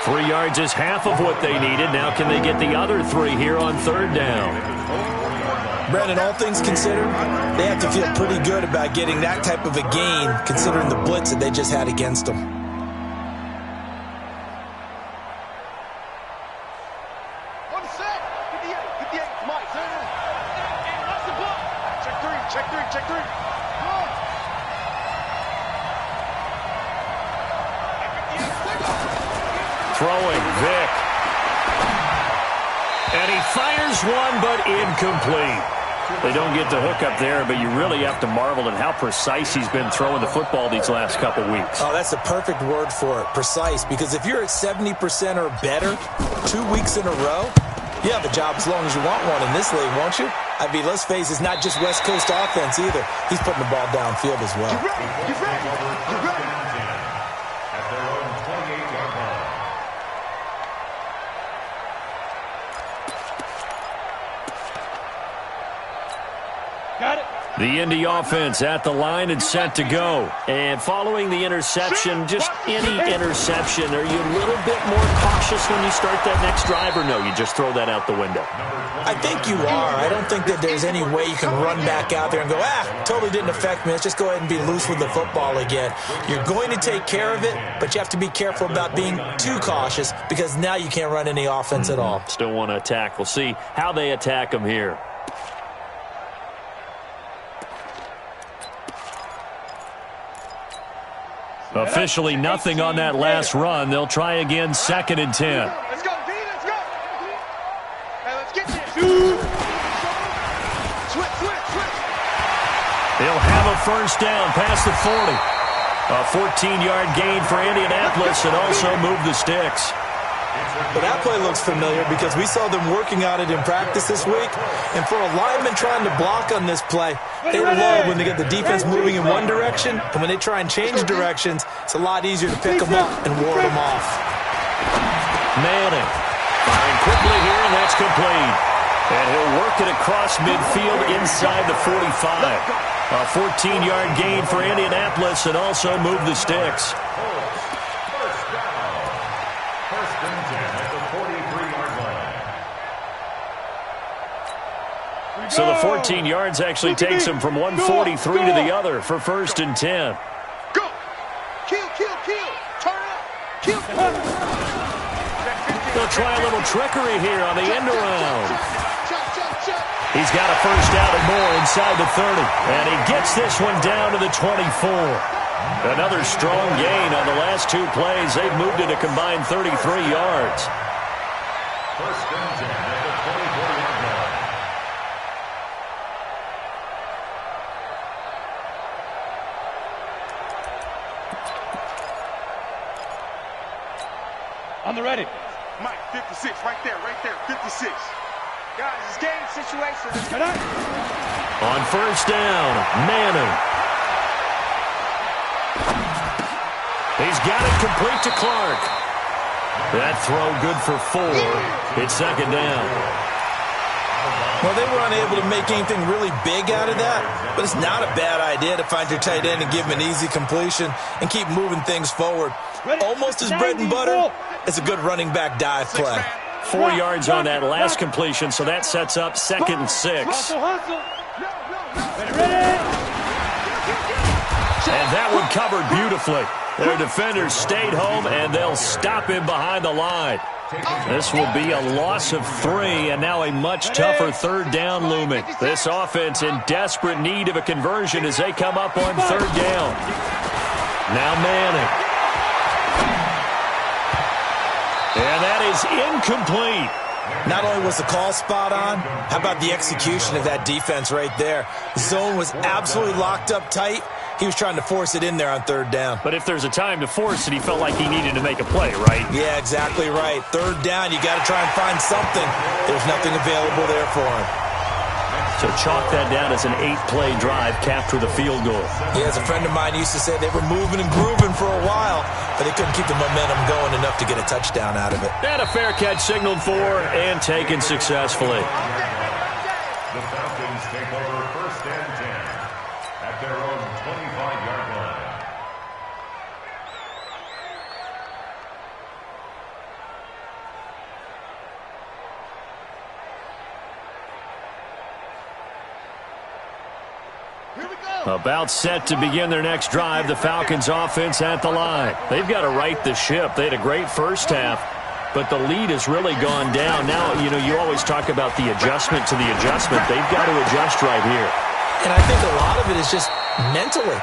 Speaker 2: 3 yards is half of what they needed. Now can they get the other 3 here on third down?
Speaker 3: Brandon, all things considered, they have to feel pretty good about getting that type of a gain considering the blitz that they just had against them.
Speaker 4: Check three.
Speaker 2: Throwing, Vic. And he fires one, but incomplete. They don't get the hook up there, but you really have to marvel at how precise he's been throwing the football these last couple weeks.
Speaker 3: Oh, that's the perfect word for it, precise, because if you're at 70% or better 2 weeks in a row, you have a job as long as you want one in this league, won't you? I mean, let's face it, it's not just West Coast offense either. He's putting the ball downfield as well.
Speaker 4: Get ready.
Speaker 5: At their own 28-yard line.
Speaker 6: Got it.
Speaker 2: The Indy offense at the line and set to go. And following the interception, just any interception, are you a little bit more cautious when you start that next drive, or no, you just throw that out the window?
Speaker 3: I think you are. I don't think that there's any way you can run back out there and go, totally didn't affect me. Let's just go ahead and be loose with the football again. You're going to take care of it, but you have to be careful about being too cautious because now you can't run any offense at all.
Speaker 2: Still want to attack. We'll see how they attack them here. Officially nothing on that last run. They'll try again, 2nd and 10.
Speaker 4: Let's go, D, let's go. Hey, let's get this. Switch.
Speaker 2: They'll have a first down past the 40. A 14-yard gain for Indianapolis and also move the sticks.
Speaker 3: But that play looks familiar because we saw them working on it in practice this week. And for a lineman trying to block on this play, they love when they get the defense moving in one direction. And when they try and change directions, it's a lot easier to pick them up and ward them off.
Speaker 2: Manning firing quickly here, and that's complete. And he'll work it across midfield inside the 45. A 14-yard gain for Indianapolis and also move the sticks.
Speaker 5: First and 10 at the 43-yard line.
Speaker 2: So the 14 yards actually takes him from one 43 to the other for 1st and 10.
Speaker 4: Go. Kill. Turn up. Kill.
Speaker 2: They'll try a little trickery here on the end around. He's got a first down and more inside the 30. And he gets this one down to the 24. Another strong gain on the last 2 plays. They've moved it a combined 33 yards.
Speaker 5: First and 10 at the 24-yard line.
Speaker 6: On the ready.
Speaker 4: Mike, 56, right there, 56. Guys, it's game situation. Let's get out.
Speaker 2: On first down, Manning. He's got it complete to Clark. That throw good for 4. It's 2nd down.
Speaker 3: Well, they were unable to make anything really big out of that, but it's not a bad idea to find your tight end and give him an easy completion and keep moving things forward. Almost as bread and butter as a good running back dive play.
Speaker 2: 4 yards on that last completion, so that sets up 2nd and 6. And that one covered beautifully. Their defenders stayed home, and they'll stop him behind the line. This will be a loss of 3, and now a much tougher 3rd down looming. This offense in desperate need of a conversion as they come up on 3rd down. Now Manning. And that is incomplete.
Speaker 3: Not only was the call spot on, how about the execution of that defense right there? The zone was absolutely locked up tight. He was trying to force it in there on 3rd down.
Speaker 2: But if there's a time to force it, he felt like he needed to make a play, right?
Speaker 3: Yeah, exactly right. 3rd down, you got to try and find something. There's nothing available there for him.
Speaker 2: So chalk that down as an 8-play drive capped with a field goal.
Speaker 3: Yeah, as a friend of mine used to say, they were moving and grooving for a while, but they couldn't keep the momentum going enough to get a touchdown out of it.
Speaker 2: And a fair catch signaled for and taken successfully.
Speaker 5: The Falcons take over 1st and 10 at their own 25-yard line.
Speaker 2: About set to begin their next drive, the Falcons offense at the line. They've got to right the ship. They had a great first half, but the lead has really gone down. Now, you always talk about the adjustment to the adjustment. They've got to adjust right here.
Speaker 3: And I think a lot of it is just mentally.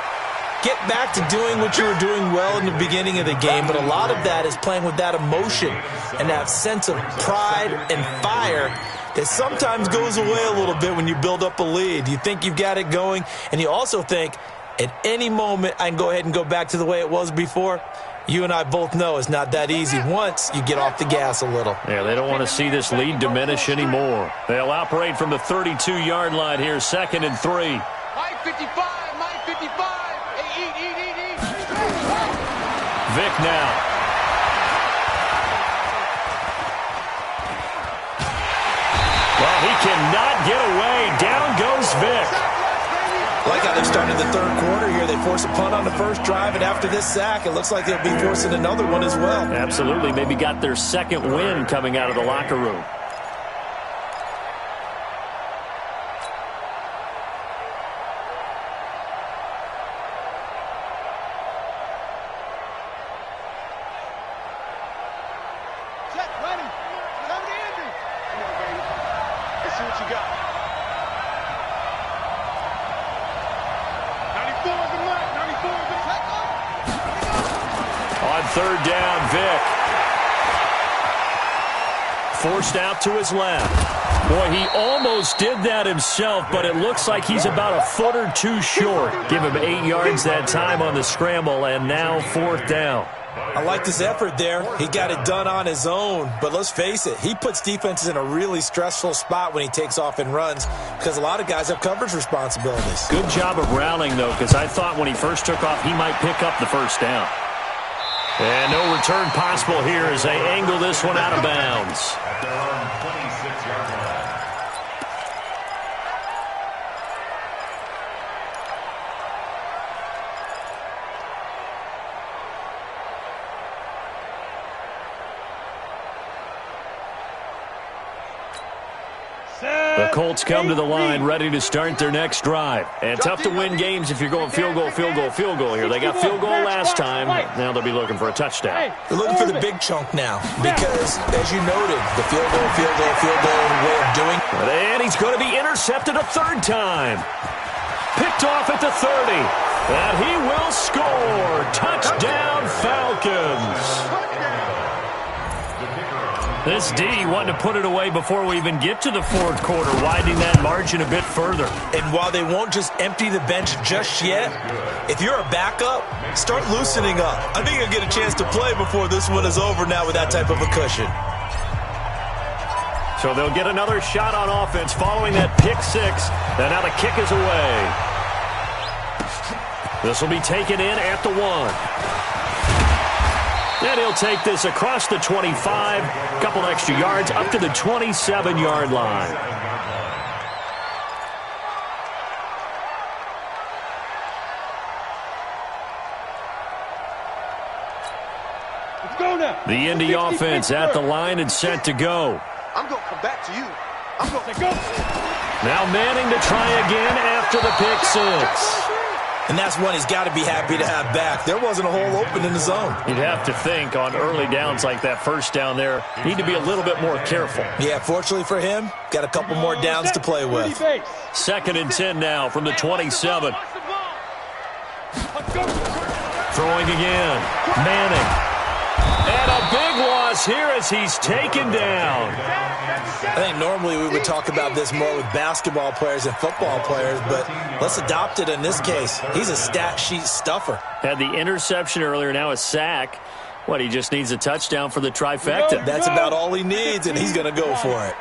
Speaker 3: Get back to doing what you were doing well in the beginning of the game, but a lot of that is playing with that emotion and that sense of pride and fire that sometimes goes away a little bit when you build up a lead. You think you've got it going, and you also think at any moment I can go ahead and go back to the way it was before. You and I both know it's not that easy once you get off the gas a little.
Speaker 2: Yeah, they don't want to see this lead diminish anymore. They'll operate from the 32-yard line here, 2nd and 3.
Speaker 4: Mike 55, Mike 55. Hey, eat.
Speaker 2: Vic now. Well, he cannot get away. Down goes Vic.
Speaker 3: I like how they've started the 3rd quarter here. They force a punt on the first drive, and after this sack, it looks like they'll be forcing another one as well.
Speaker 2: Absolutely. Maybe got their 2nd win coming out of the locker room. On 3rd down, Vic. Forced out to his left. Boy, he almost did that himself, but it looks like he's about a foot or 2 short. Give him 8 yards that time on the scramble, and now 4th down.
Speaker 3: I like this effort there. He got it done on his own, but let's face it, he puts defenses in a really stressful spot when he takes off and runs because a lot of guys have coverage responsibilities.
Speaker 2: Good job of rallying, though, because I thought when he first took off, he might pick up the 1st down. And no return possible here as they angle this one out of bounds.
Speaker 5: At their own 26-yard line.
Speaker 2: The Colts come to the line ready to start their next drive. And tough to win games if you're going field goal here. They got field goal last time. Now they'll be looking for a touchdown.
Speaker 3: They're looking for the big chunk now because, as you noted, the field goal way of doing it.
Speaker 2: And he's going to be intercepted a 3rd time. Picked off at the 30. And he will score. Touchdown, Falcons. This D wanting to put it away before we even get to the 4th quarter, widening that margin a bit further.
Speaker 3: And while they won't just empty the bench just yet, if you're a backup, start loosening up. I think you'll get a chance to play before this one is over now with that type of a cushion.
Speaker 2: So they'll get another shot on offense following that pick 6. And now the kick is away. This will be taken in at the 1. And he'll take this across the 25, a couple extra yards, up to the 27-yard line.
Speaker 6: Let's go now.
Speaker 2: The Indy offense at the line and set to go.
Speaker 4: I'm going to come back to you. I'm going to
Speaker 6: Go.
Speaker 2: Now Manning to try again after the pick six.
Speaker 3: And that's one he's got to be happy to have back. There wasn't a hole open in the zone.
Speaker 2: You'd have to think on early downs like that first down there, need to be a little bit more careful.
Speaker 3: Yeah, fortunately for him, got a couple more downs to play with.
Speaker 2: 2nd and 10 now from the 27. Throwing again. Manning. And a big loss here as he's taken down.
Speaker 3: I think normally we would talk about this more with basketball players and football players, but let's adopt it in this case. He's a stat sheet stuffer.
Speaker 2: Had the interception earlier, now a sack. What, he just needs a touchdown for the trifecta.
Speaker 3: That's about all he needs, and he's going to go for it.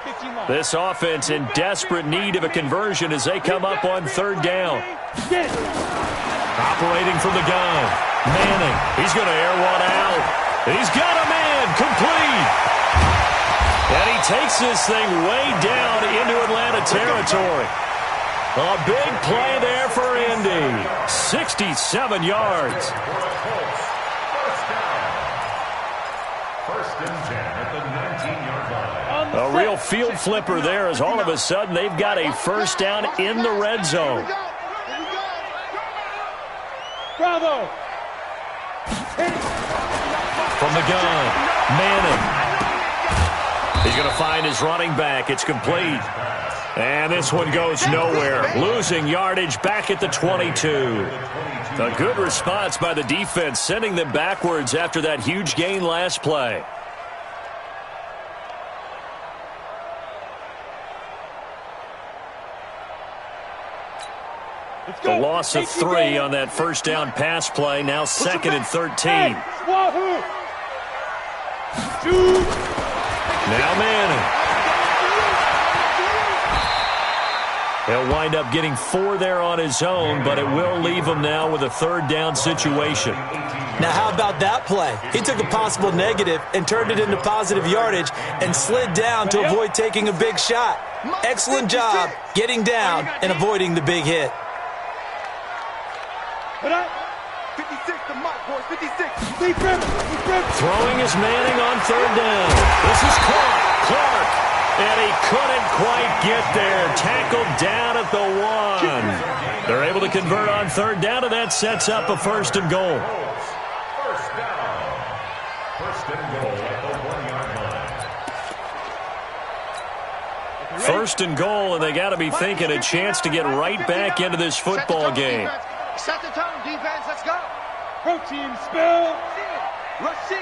Speaker 2: This offense in desperate need of a conversion as they come up on 3rd down. Operating from the gun. Manning, he's going to air one out. And he's got a man complete. And he takes this thing way down into Atlanta territory. A big play there for Indy. 67 yards.
Speaker 5: First and 10 at the 19-yard line.
Speaker 2: A real field flipper there as all of a sudden they've got a first down in the red zone.
Speaker 6: Bravo.
Speaker 2: From the gun, Manning. He's going to find his running back. It's complete. And this one goes nowhere. Losing yardage back at the 22. A good response by the defense, sending them backwards after that huge gain last play. The loss of 3 on that first down pass play. Now 2nd and 13. Now Manning. He'll wind up getting 4 there on his own, but it will leave him now with a 3rd down situation.
Speaker 3: Now, how about that play? He took a possible negative and turned it into positive yardage and slid down to avoid taking a big shot. Excellent job getting down and avoiding the big hit.
Speaker 4: 56 to Mike, boys, 56.
Speaker 2: Throwing is Manning on 3rd down. This is Clark. And he couldn't quite get there. Tackled down at the 1. They're able to convert on 3rd down, and that sets up a 1st and goal.
Speaker 5: First down. First and goal at the 1-yard line.
Speaker 2: 1st and goal, and they got to be thinking a chance to get right back into this football game.
Speaker 4: Set the tone, defense. Let's go.
Speaker 6: Protein spill.
Speaker 4: Rush in.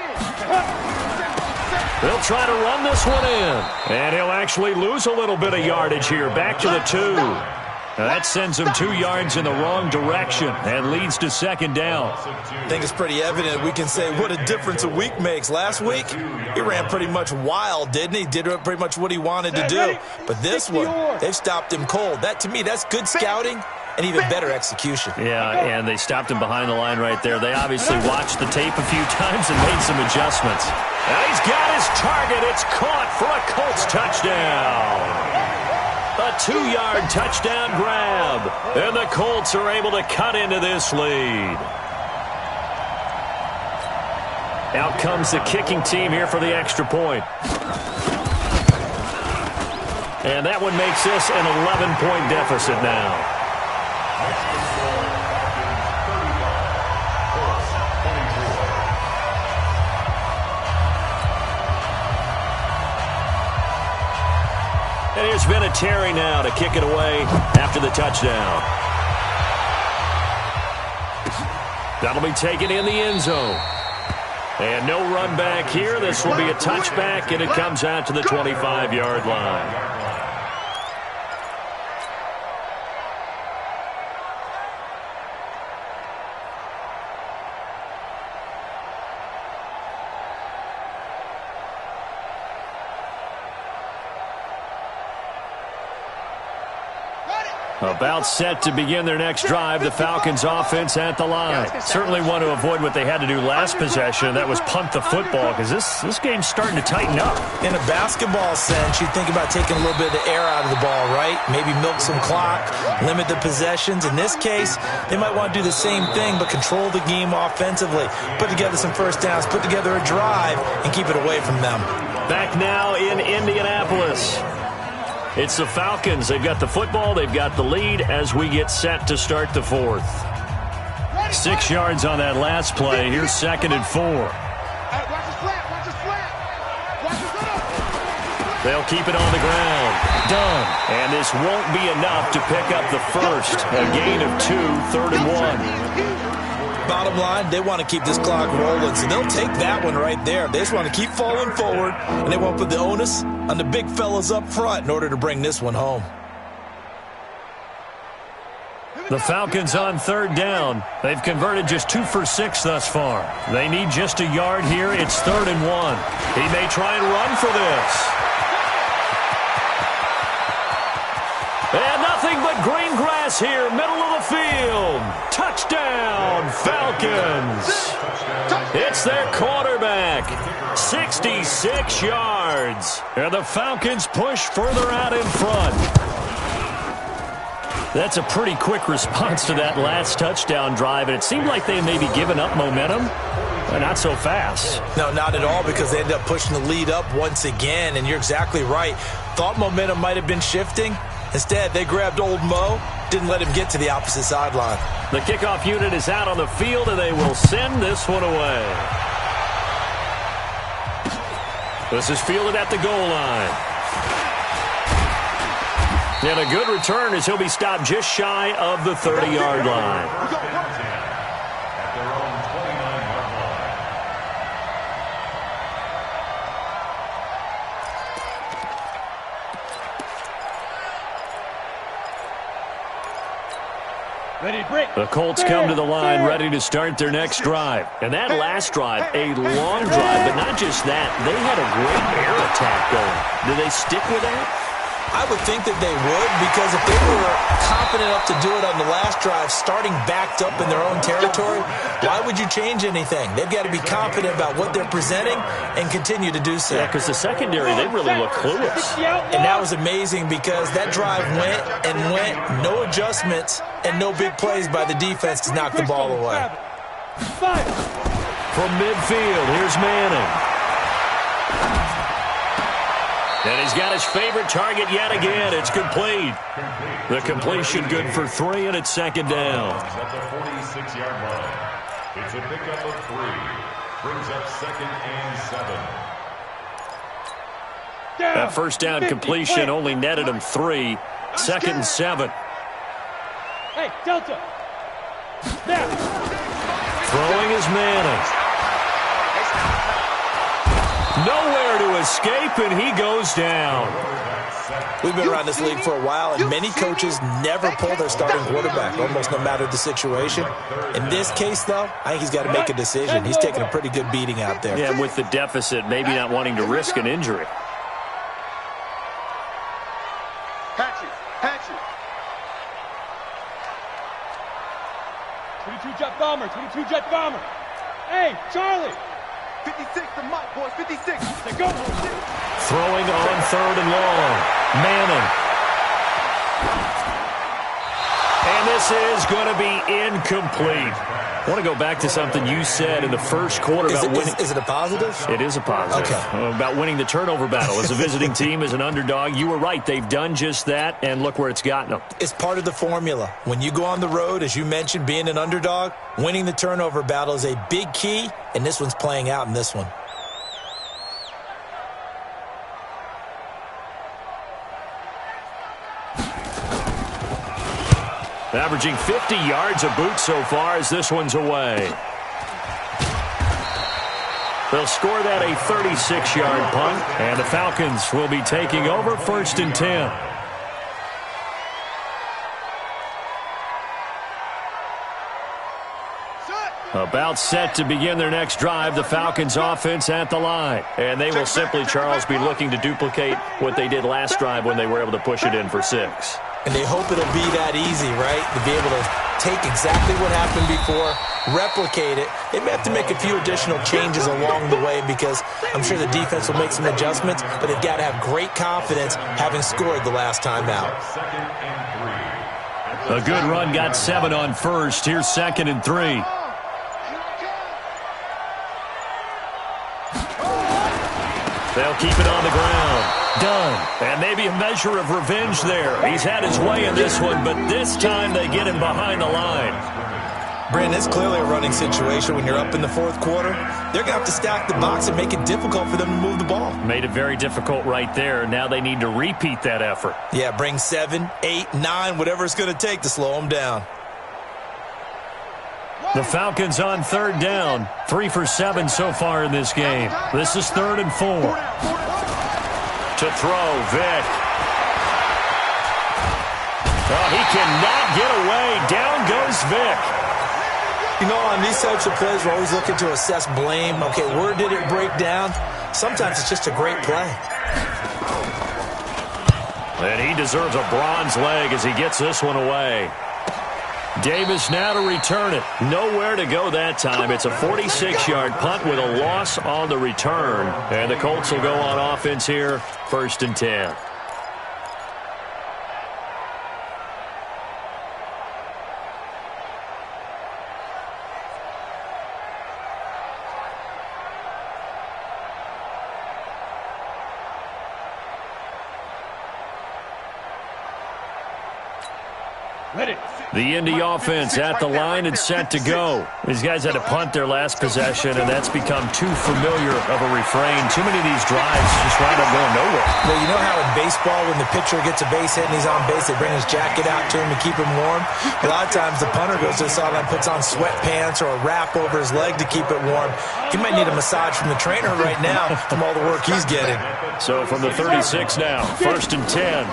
Speaker 2: They'll try to run this one in. And he'll actually lose a little bit of yardage here. Back to the 2. Now that sends him 2 yards in the wrong direction and leads to 2nd down.
Speaker 3: I think it's pretty evident we can say what a difference a week makes. Last week, he ran pretty much wild, didn't he? Did pretty much what he wanted to do. But this one, they've stopped him cold. That, to me, that's good scouting and even better execution.
Speaker 2: Yeah, and they stopped him behind the line right there. They obviously watched the tape a few times and made some adjustments. And he's got his target. It's caught for a Colts touchdown. A 2-yard touchdown grab. And the Colts are able to cut into this lead. Out comes the kicking team here for the extra point. And that one makes this an 11-point deficit now. And here's Vinatieri now to kick it away after the touchdown. That'll be taken in the end zone. And no run back here. This will be a touchback, and it comes out to the 25-yard line. About set to begin their next drive, the Falcons offense at the line. Certainly want to avoid what they had to do last possession. That was punt the football, because this game's starting to tighten up.
Speaker 3: In a basketball sense, you think about taking a little bit of the air out of the ball, right? Maybe milk some clock, limit the possessions. In this case, they might want to do the same thing, but control the game offensively. Put together some first downs, put together a drive, and keep it away from them.
Speaker 2: Back now in Indianapolis. It's the Falcons. They've got the football. They've got the lead as we get set to start the fourth. 6 yards on that last play. Here's 2nd and 4. They'll keep it on the ground. Done. And this won't be enough to pick up the first. A gain of 2, 3rd and 1.
Speaker 3: Bottom line, they want to keep this clock rolling, so they'll take that one right there. They just want to keep falling forward, and they won't put the onus on the big fellas up front in order to bring this one home.
Speaker 2: The Falcons on 3rd down. They've converted just 2 for 6 thus far. They need just a yard here. It's 3rd and 1. He may try and run for this. And nothing but green grass here, middle of the field. Touchdown, Falcons. It's their quarterback. 66 yards. And the Falcons push further out in front. That's a pretty quick response to that last touchdown drive, and it seemed like they may be giving up momentum. But not so fast.
Speaker 3: No, not at all, because they ended up pushing the lead up once again, and you're exactly right. Thought momentum might have been shifting. Instead, they grabbed old Mo, didn't let him get to the opposite sideline.
Speaker 2: The kickoff unit is out on the field, and they will send this one away. This is fielded at the goal line. And a good return as he'll be stopped just shy of the 30-yard line. The Colts come to the line ready to start their next drive. And that last drive, a long drive, but not just that. They had a great air attack going. Do they stick with that?
Speaker 3: I would think that they would, because if they were confident enough to do it on the last drive, starting backed up in their own territory, why would you change anything? They've got to be confident about what they're presenting and continue to do so.
Speaker 2: Yeah, because the secondary, they really look clueless.
Speaker 3: And that was amazing, because that drive went and went, no adjustments and no big plays by the defense to knock the ball away.
Speaker 2: From midfield, here's Manning. And he's got his favorite target yet again. It's complete. The completion good for 3, and it's 2nd down.
Speaker 5: At the 46-yard line. It's a pickup of 3. Brings up 2nd and 7.
Speaker 2: That first down completion only netted him 3. 2nd and 7.
Speaker 6: Hey, Delta. Now.
Speaker 2: Throwing is Manning. Nowhere to escape, and he goes down.
Speaker 3: We've been around this league for a while, and many coaches never pull their starting quarterback, almost no matter the situation. In this case, though, I think he's got to make a decision. He's taking a pretty good beating out there.
Speaker 2: Yeah, with the deficit, maybe not wanting to risk an injury.
Speaker 4: Hatchet.
Speaker 6: 22-jet bomber, 22-jet bomber. Hey, Charlie.
Speaker 4: 56 to Mike, boys, 56.
Speaker 6: Go.
Speaker 2: Throwing on 3rd and long. Manning. And this is going to be incomplete. I want to go back to something you said in the first quarter about winning.
Speaker 3: Is it a positive?
Speaker 2: It is a positive.
Speaker 3: Okay.
Speaker 2: About winning the turnover battle. As a visiting team, as an underdog, you were right. They've done just that, and look where it's gotten them.
Speaker 3: It's part of the formula. When you go on the road, as you mentioned, being an underdog, winning the turnover battle is a big key, and this one's playing out in this one.
Speaker 2: Averaging 50 yards a boot so far as this one's away. They'll score that a 36-yard punt, and the Falcons will be taking over 1st and 10. About set to begin their next drive, the Falcons offense at the line. And they will simply, Charles, be looking to duplicate what they did last drive when they were able to push it in for 6.
Speaker 3: And they hope it'll be that easy, right? To be able to take exactly what happened before, replicate it. They may have to make a few additional changes along the way because I'm sure the defense will make some adjustments, but they've got to have great confidence having scored the last time out.
Speaker 2: A good run got 7 on first. Here's 2nd and 3. They'll keep it on the ground. Done. And maybe a measure of revenge there. He's had his way in this one, but this time they get him behind the line.
Speaker 3: Brandon, it's clearly a running situation when you're up in the fourth quarter. They're going to have to stack the box and make it difficult for them to move the ball.
Speaker 2: Made it very difficult right there. Now they need to repeat that effort.
Speaker 3: Yeah, bring 7, 8, 9, whatever it's going to take to slow them down.
Speaker 2: The Falcons on 3rd down. 3 for 7 so far in this game. This is 3rd and 4. To throw, Vick. Oh, he cannot get away. Down goes Vick.
Speaker 3: You know, on these types of plays, we're always looking to assess blame. Okay, where did it break down? Sometimes it's just a great play.
Speaker 2: And he deserves a bronze leg as he gets this one away. Davis now to return it. Nowhere to go that time. It's a 46-yard punt with a loss on the return. And the Colts will go on offense here, 1st and 10. The Indy offense at the line and set to go. These guys had to punt their last possession, and that's become too familiar of a refrain. Too many of these drives just wind up going nowhere.
Speaker 3: Well, you know how in baseball when the pitcher gets a base hit and he's on base, they bring his jacket out to him to keep him warm? A lot of times the punter goes to the sideline, puts on sweatpants or a wrap over his leg to keep it warm. He might need a massage from the trainer right now from all the work he's getting.
Speaker 2: So from the 36 now, 1st and 10.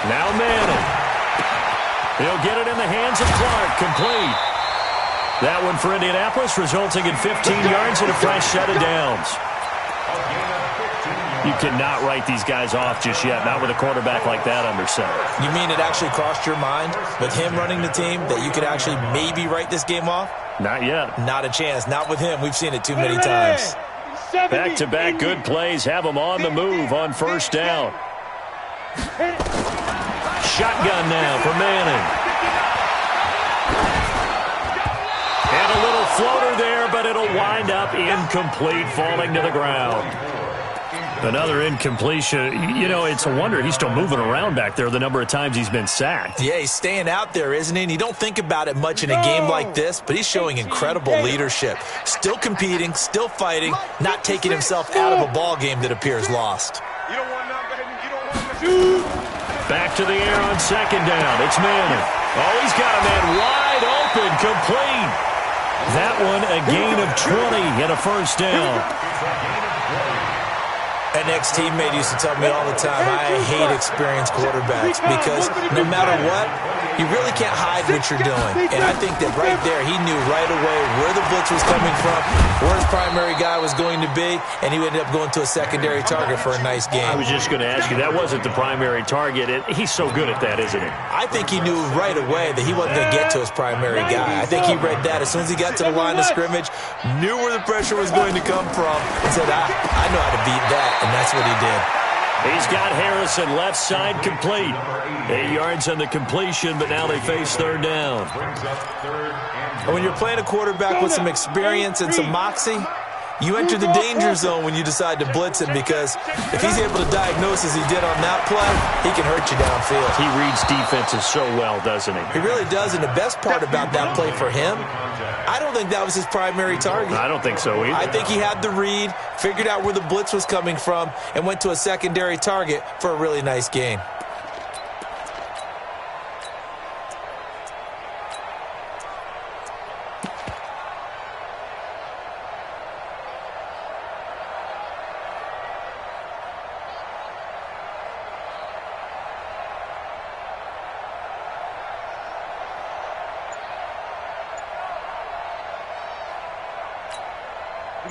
Speaker 2: Now Manning. He'll get it in the hands of Clark, complete. That one for Indianapolis, resulting in 15 yards and a fresh set of downs. You cannot write these guys off just yet, not with a quarterback like that under center.
Speaker 3: You mean it actually crossed your mind with him running the team that you could actually maybe write this game off?
Speaker 2: Not yet.
Speaker 3: Not a chance. Not with him. We've seen it too many times.
Speaker 2: Back-to-back good plays have them on the move on 1st down. Shotgun now for Manning. And a little floater there, but it'll wind up incomplete, falling to the ground. Another incompletion. You know, it's a wonder he's still moving around back there the number of times he's been sacked.
Speaker 3: Yeah, he's staying out there, isn't he? And you don't think about it much in a game like this, but he's showing incredible leadership. Still competing, still fighting, not taking himself out of a ball game that appears lost.
Speaker 4: You don't want none, baby. You don't want none.
Speaker 2: Back to the air on 2nd down. It's Manning. Oh, he's got a man wide open, complete. That one a gain of 20 and a 1st down.
Speaker 3: An ex-teammate used to tell me all the time, I hate experienced quarterbacks because no matter what, you really can't hide what you're doing. And I think that right there, he knew right away where the blitz was coming from, where his primary guy was going to be, and he ended up going to a secondary target for a nice game.
Speaker 2: I was just going to ask you, that wasn't the primary target. He's so good at that, isn't he?
Speaker 3: I think he knew right away that he wasn't going to get to his primary guy. I think he read that as soon as he got to the line of scrimmage, knew where the pressure was going to come from, and said, I know how to beat that, and that's what he did.
Speaker 2: He's got Harrison left side complete. 8 yards on the completion, but now they face 3rd down.
Speaker 3: And when you're playing a quarterback with some experience and some moxie, you enter the danger zone when you decide to blitz him because if he's able to diagnose as he did on that play, he can hurt you downfield.
Speaker 2: He reads defenses so well, doesn't he?
Speaker 3: He really does, and the best part about that play for him, I don't think that was his primary target.
Speaker 2: I don't think so either.
Speaker 3: I think he had the read, figured out where the blitz was coming from, and went to a secondary target for a really nice gain.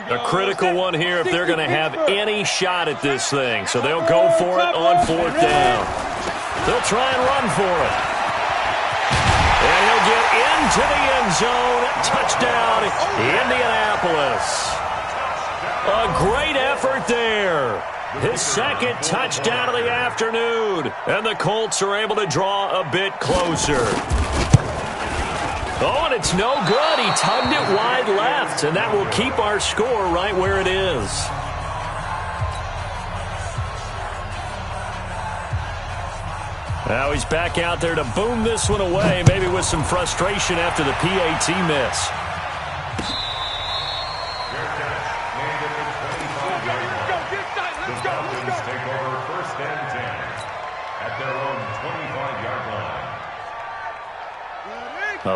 Speaker 2: A critical one here if they're going to have any shot at this thing. So they'll go for it on 4th down. They'll try and run for it. And he'll get into the end zone. Touchdown, Indianapolis. A great effort there. His second touchdown of the afternoon. And the Colts are able to draw a bit closer. Oh, and it's no good. He tugged it wide left, and that will keep our score right where it is. Now he's back out there to boom this one away, maybe with some frustration after the PAT miss.
Speaker 5: The Falcons take over first and 10 at their own 25-yard line.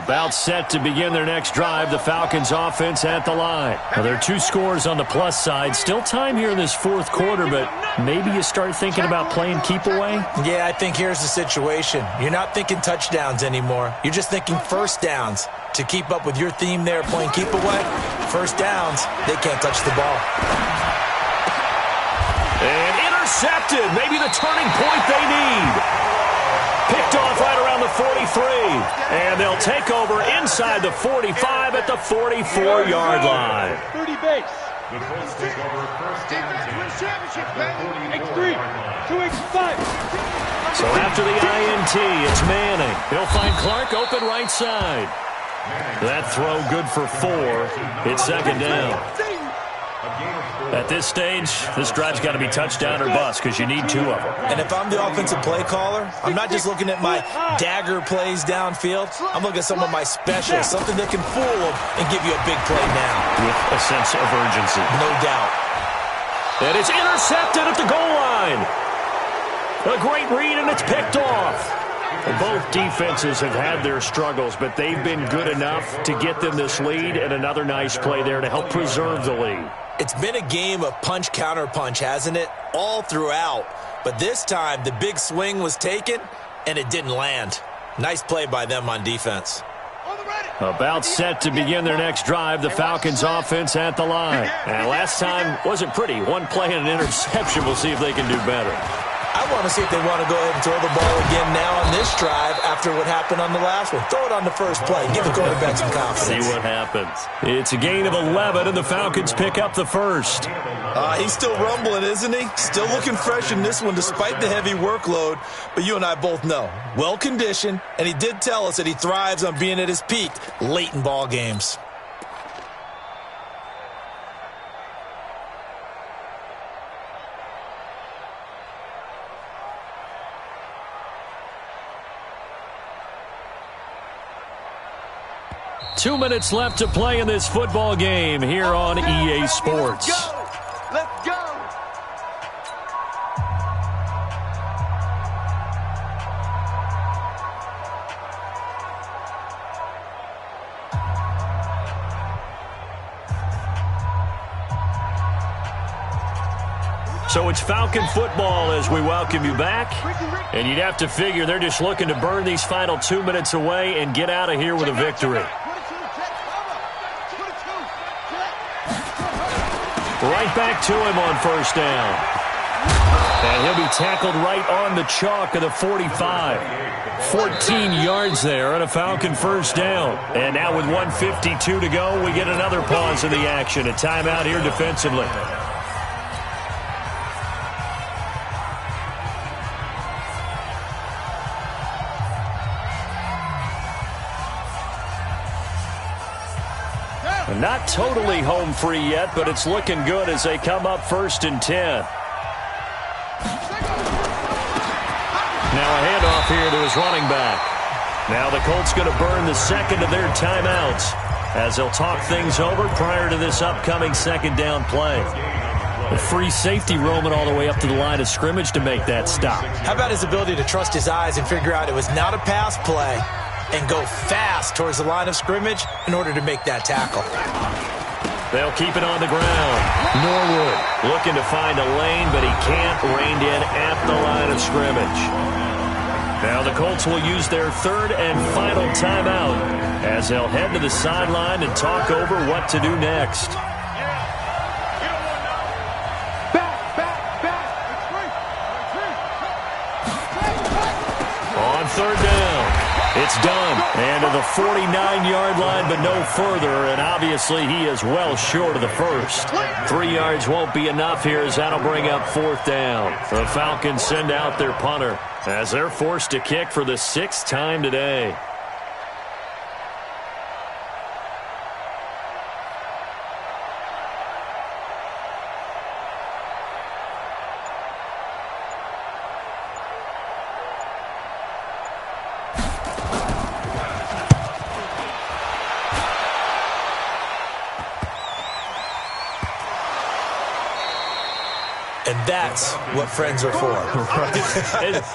Speaker 2: About set to begin their next drive, the Falcons offense at the line. Now, there are 2 scores on the plus side. Still time here in this fourth quarter, but maybe you start thinking about playing keep away?
Speaker 3: Yeah, I think here's the situation. You're not thinking touchdowns anymore. You're just thinking first downs. To keep up with your theme there, playing keep away, first downs, they can't touch the ball.
Speaker 2: And intercepted. Maybe the turning point they need. Picked off right around the 43. And they'll take over inside the 45 at the 44-yard line.
Speaker 6: 30 base.
Speaker 5: The Colts take over first and 10 at the 44-yard line.
Speaker 6: 2x5.
Speaker 2: So after the INT, it's Manning. He'll find Clark open right side. That throw good for 4. It's second down. At this stage, this drive's got to be touchdown or bust because you need 2 of them.
Speaker 3: And if I'm the offensive play caller, I'm not just looking at my dagger plays downfield. I'm looking at some of my specials, something that can fool them and give you a big play now.
Speaker 2: With a sense of urgency.
Speaker 3: No doubt.
Speaker 2: And it's intercepted at the goal line. A great read, and it's picked off. Both defenses have had their struggles, but they've been good enough to get them this lead, and another nice play there to help preserve the lead.
Speaker 3: It's been a game of punch-counter-punch, hasn't it? All throughout. But this time, the big swing was taken, and it didn't land. Nice play by them on defense.
Speaker 2: About set to begin their next drive, the Falcons offense at the line. And last time wasn't pretty. 1 play and an interception. We'll see if they can do better.
Speaker 3: I want to see if they want to go ahead and throw the ball again now on this drive after what happened on the last one. Throw it on the first play. Give the quarterback some confidence.
Speaker 2: See what happens. It's a gain of 11, and the Falcons pick up the first.
Speaker 3: He's still rumbling, isn't he? Still looking fresh in this one despite the heavy workload. But you and I both know, well-conditioned, and he did tell us that he thrives on being at his peak late in ball games.
Speaker 2: Two minutes left to play in this football game here on EA Sports.
Speaker 4: Let's go!
Speaker 2: So it's Falcon football as we welcome you back. And you'd have to figure they're just looking to burn these final 2 minutes away and get out of here with a victory. Right back to him on first down. And he'll be tackled right on the chalk of the 45. 14 yards there on a Falcon first down. And now with 1:52 to go, we get another pause in the action. A timeout here defensively. Not totally home free yet, but it's looking good as they come up 1st and 10. Now a handoff here to his running back. Now the Colts going to burn the second of their timeouts as they'll talk things over prior to this upcoming second down play. A free safety roaming all the way up to the line of scrimmage to make that stop.
Speaker 3: How about his ability to trust his eyes and figure out it was not a pass play and go fast towards the line of scrimmage in order to make that tackle.
Speaker 2: They'll keep it on the ground. Norwood looking to find a lane, but he can't. Reined in at the line of scrimmage. Now the Colts will use their third and final timeout as they'll head to the sideline and talk over what to do next. third down. It's done. And to the 49-yard line, but no further. And obviously, he is well short of the first. 3 yards won't be enough here as that'll bring up fourth down. The Falcons send out their punter as they're forced to kick for the 6th time today.
Speaker 3: And that's what friends are for.
Speaker 2: Right.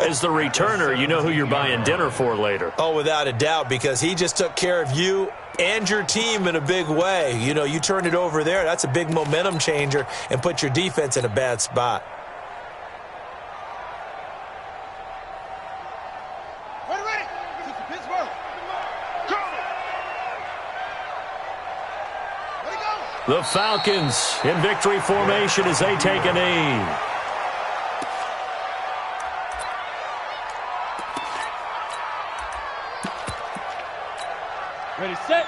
Speaker 2: As the returner, you know who you're buying dinner for later.
Speaker 3: Oh, without a doubt, because he just took care of you and your team in a big way. You know, you turned it over there. That's a big momentum changer and put your defense in a bad spot.
Speaker 4: Ready. Pittsburgh. Go. Ready, go.
Speaker 2: The Falcons in victory formation as they take a knee.
Speaker 6: Ready, set.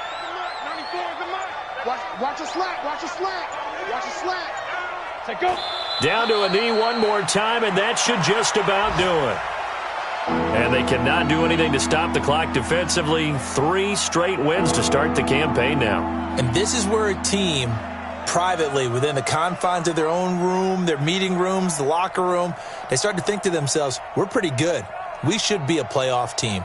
Speaker 4: 94 is the mark. Watch a slant. Watch a slant. Watch a slant.
Speaker 6: Set, go.
Speaker 2: Down to a knee one more time, and that should just about do it. And they cannot do anything to stop the clock defensively. 3 straight wins to start the campaign now.
Speaker 3: And this is where a team, privately, within the confines of their own room, their meeting rooms, the locker room, they start to think to themselves, we're pretty good. We should be a playoff team.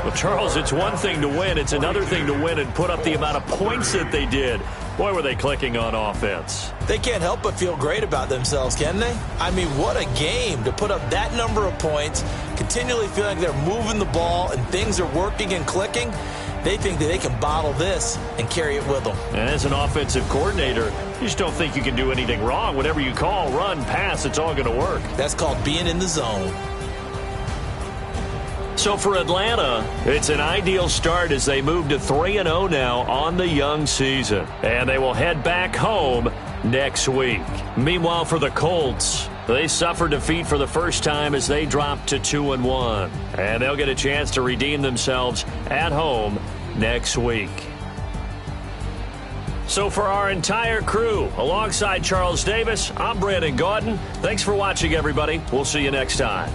Speaker 2: Well, Charles, it's one thing to win. It's another thing to win and put up the amount of points that they did. Boy, were they clicking on offense.
Speaker 3: They can't help but feel great about themselves, can they? I mean, what a game to put up that number of points, continually feeling like they're moving the ball and things are working and clicking. They think that they can bottle this and carry it with them.
Speaker 2: And as an offensive coordinator, you just don't think you can do anything wrong. Whatever you call, run, pass, it's all going to work.
Speaker 3: That's called being in the zone.
Speaker 2: So for Atlanta, it's an ideal start as they move to 3-0 now on the young season. And they will head back home next week. Meanwhile, for the Colts, they suffered defeat for the first time as they dropped to 2-1. And they'll get a chance to redeem themselves at home next week. So for our entire crew, alongside Charles Davis, I'm Brandon Gaudin. Thanks for watching, everybody. We'll see you next time.